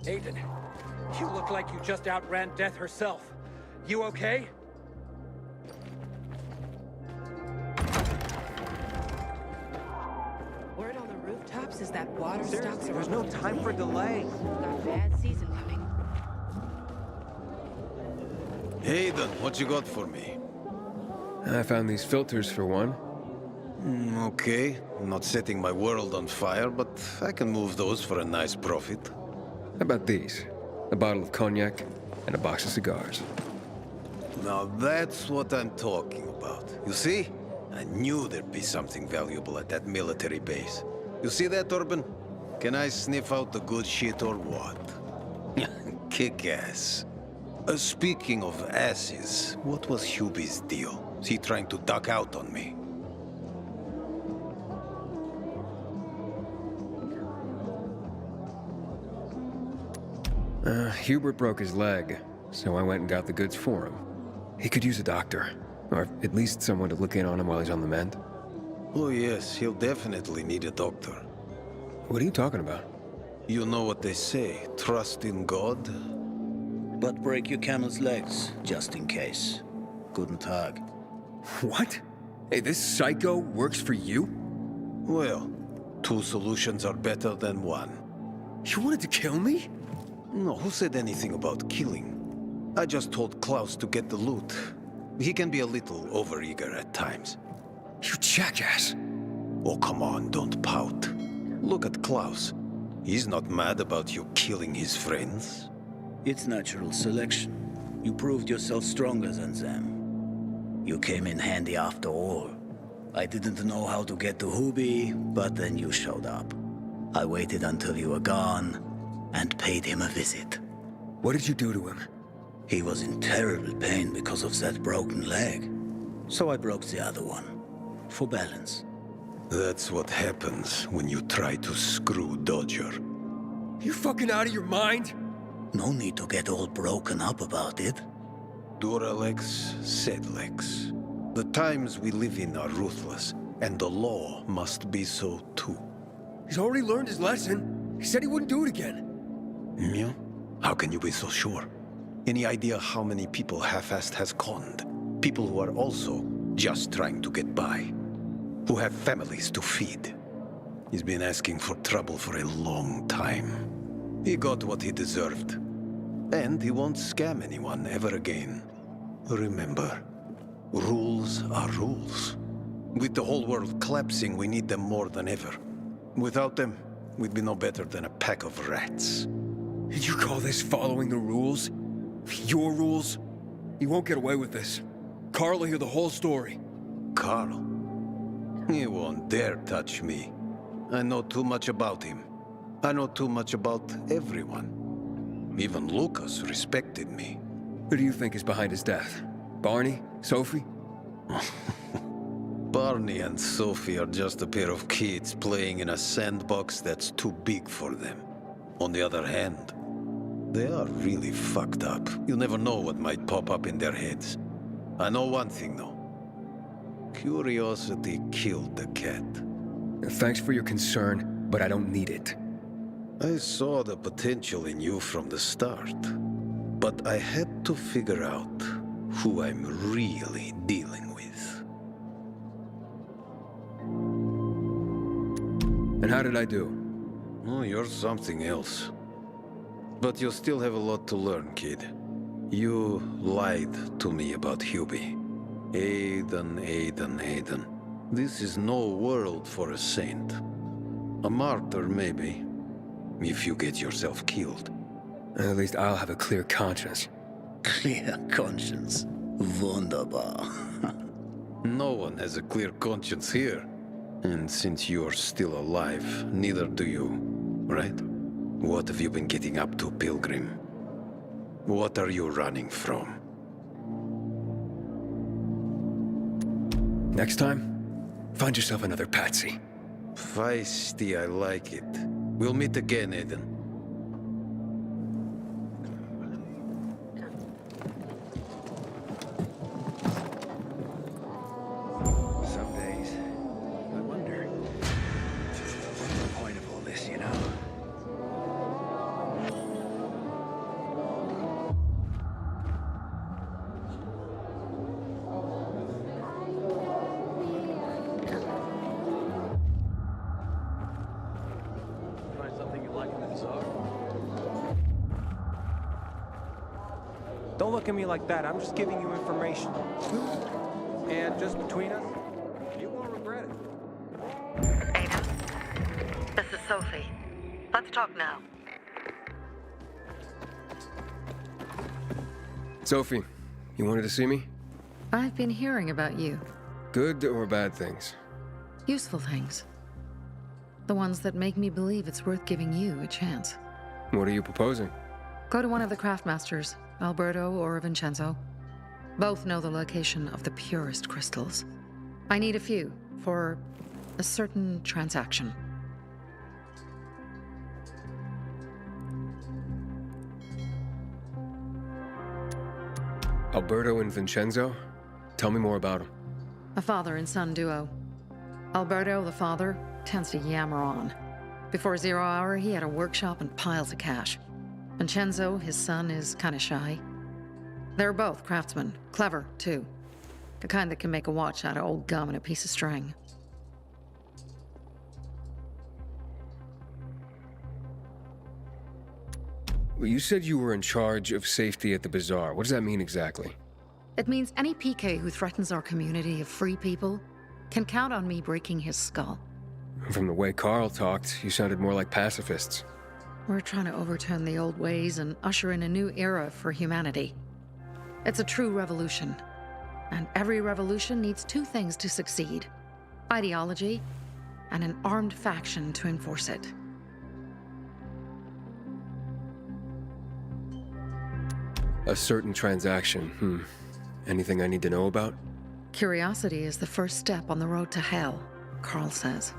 Aiden, you look like you just outran death herself. You okay? Word on the rooftops is that water Seriously, stocks are there's no time for delay. got bad season coming. Aiden, what you got for me? I found these filters for one. Okay. I'm not setting my world on fire, but I can move those for a nice profit. How about these? A bottle of cognac and a box of cigars. Now that's what I'm talking about. You see? I knew there'd be something valuable at that military base. You see that, Urban? Can I sniff out the good shit or what? Kick ass. Speaking of asses, what was Hubie's deal? Is he trying to duck out on me? Hubert broke his leg, so I went and got the goods for him. He could use a doctor, or at least someone to look in on him while he's on the mend. Oh yes, he'll definitely need a doctor. What are you talking about? You know what they say, trust in God? But break your camel's legs, just in case. Guten Tag. What? Hey, this psycho works for you? Well, 2 solutions are better than 1. You wanted to kill me? No, who said anything about killing? I just told Klaus to get the loot. He can be a little overeager at times. You jackass! Oh, come on, don't pout. Look at Klaus. He's not mad about you killing his friends. It's natural selection. You proved yourself stronger than them. You came in handy after all. I didn't know how to get to Hubi, but then you showed up. I waited until you were gone, and paid him a visit. What did you do to him? He was in terrible pain because of that broken leg. So I broke the other one. For balance. That's what happens when you try to screw Dodger. You fucking out of your mind? No need to get all broken up about it. Duralex, Sedlex. The times we live in are ruthless, and the law must be so too. He's already learned his lesson. He said he wouldn't do it again. Yeah? How can you be so sure? Any idea how many people Half-Assed has conned? People who are also just trying to get by. Who have families to feed. He's been asking for trouble for a long time. He got what he deserved. And he won't scam anyone ever again. Remember, rules are rules. With the whole world collapsing, we need them more than ever. Without them, we'd be no better than a pack of rats. Did you call this following the rules? Your rules? You won't get away with this. Carl will hear the whole story. Carl? He won't dare touch me. I know too much about him. I know too much about everyone. Even Lucas respected me. Who do you think is behind his death? Barney? Sophie? Barney and Sophie are just a pair of kids playing in a sandbox that's too big for them. On the other hand, they are really fucked up. You never know what might pop up in their heads. I know one thing, though. Curiosity killed the cat. Thanks for your concern, but I don't need it. I saw the potential in you from the start. But I had to figure out who I'm really dealing with. And how did I do? Oh, you're something else. But you still have a lot to learn, kid. You lied to me about Hubi. Aiden. This is no world for a saint. A martyr, maybe. If you get yourself killed. At least I'll have a clear conscience. Clear conscience. Wunderbar. No one has a clear conscience here. And since you're still alive, neither do you, right? What have you been getting up to, Pilgrim? What are you running from? Next time, find yourself another patsy. Feisty, I like it. We'll meet again, Aiden. Some days, I wonder, what's the point of all this, you know? Find something you like in the bazaar? Don't look at me like that. I'm just giving you information. And just between us, you won't regret it. Aiden, this is Sophie. Let's talk now. Sophie, you wanted to see me? I've been hearing about you. Good or bad things? Useful things. The ones that make me believe it's worth giving you a chance. What are you proposing? Go to one of the craftmasters, Alberto or Vincenzo. Both know the location of the purest crystals. I need a few for a certain transaction. Alberto and Vincenzo? Tell me more about them. A father and son duo. Alberto, the father, tends to yammer on. Before 0 hour, he had a workshop and piles of cash. Vincenzo, his son, is kinda shy. They're both craftsmen. Clever, too. The kind that can make a watch out of old gum and a piece of string. Well, you said you were in charge of safety at the bazaar. What does that mean exactly? It means any PK who threatens our community of free people can count on me breaking his skull. From the way Carl talked, you sounded more like pacifists. We're trying to overturn the old ways and usher in a new era for humanity. It's a true revolution. And every revolution needs two things to succeed: ideology and an armed faction to enforce it. A certain transaction, Anything I need to know about? Curiosity is the first step on the road to hell, Carl says.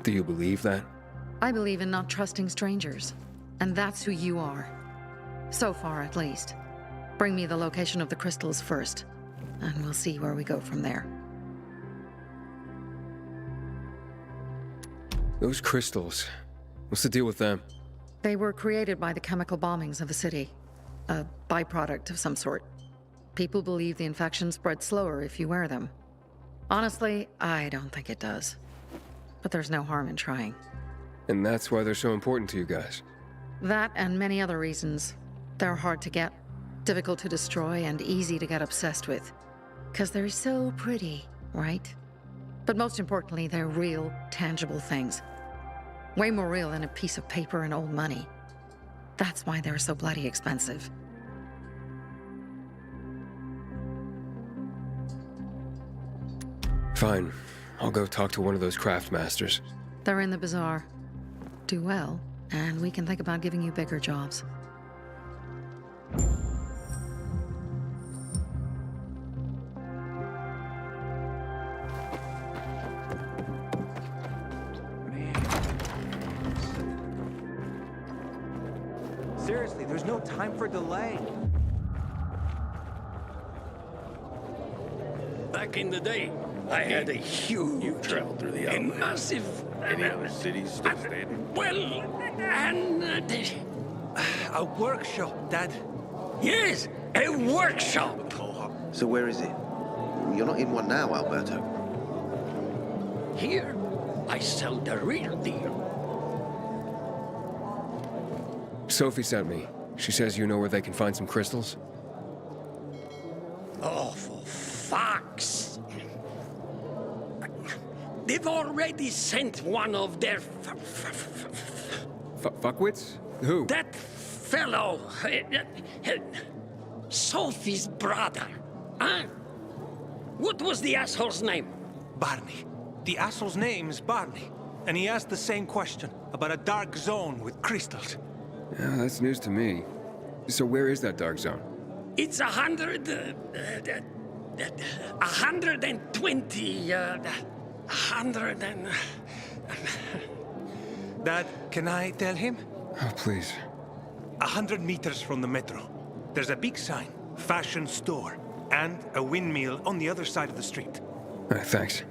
Do you believe that? I believe in not trusting strangers, and that's who you are. So far, at least. Bring me the location of the crystals first, and we'll see where we go from there. Those crystals, what's the deal with them? They were created by the chemical bombings of a city. A byproduct of some sort. People believe the infection spreads slower if you wear them. Honestly, I don't think it does. But there's no harm in trying. And that's why they're so important to you guys? That and many other reasons. They're hard to get, difficult to destroy, and easy to get obsessed with. 'Cause they're so pretty, right? But most importantly, they're real, tangible things. Way more real than a piece of paper and old money. That's why they're so bloody expensive. Fine. I'll go talk to one of those craft masters. They're in the bazaar. Do well, and we can think about giving you bigger jobs. Seriously, there's no time for delay. Back in the day, I had a huge, a massive... Any other cities still standing? Well, and... A workshop, Dad. Yes, a workshop. So where is it? You're not in one now, Alberto. Here, I sell the real deal. Sophie sent me. She says you know where they can find some crystals? Oh, for fuck's... They've already sent one of their... Fuckwits? Who? That fellow... Sophie's brother. Huh? What was the asshole's name? Barney. The asshole's name's Barney. And he asked the same question about a dark zone with crystals. Yeah, that's news to me. So where is that dark zone? It's 120... 100 and... Dad, can I tell him? Oh, please. 100 meters from the metro. There's a big sign, fashion store, and a windmill on the other side of the street. Thanks.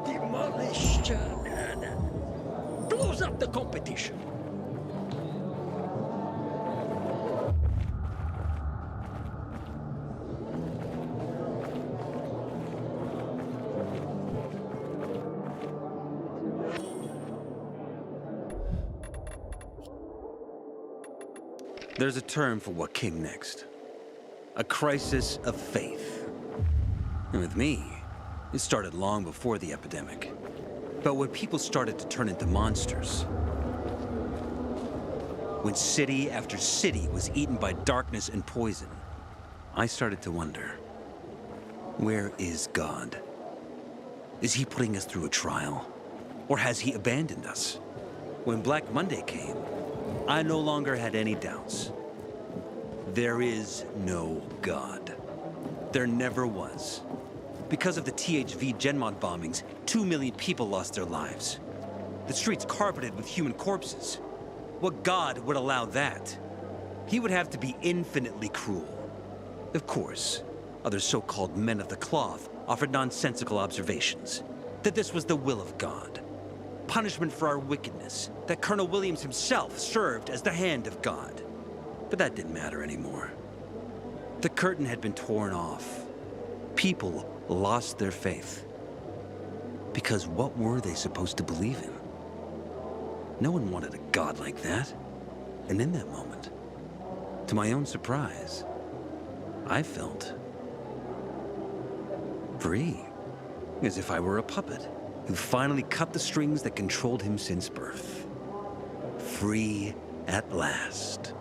Demolished... blows up the competition. There's a term for what came next. A crisis of faith. And with me, it started long before the epidemic. But when people started to turn into monsters, when city after city was eaten by darkness and poison, I started to wonder, where is God? Is he putting us through a trial? Or has he abandoned us? When Black Monday came, I no longer had any doubts. There is no God. There never was. Because of the THV Genmod bombings, 2 million people lost their lives. The streets carpeted with human corpses. What God would allow that? he would have to be infinitely cruel. Of course, other so-called men of the cloth offered nonsensical observations, that this was the will of God, punishment for our wickedness, that Colonel Williams himself served as the hand of God. But that didn't matter anymore. The curtain had been torn off. People lost their faith. Because what were they supposed to believe in? No one wanted a god like that. And in that moment, to my own surprise, I felt free, as if I were a puppet who finally cut the strings that controlled him since birth. Free at last.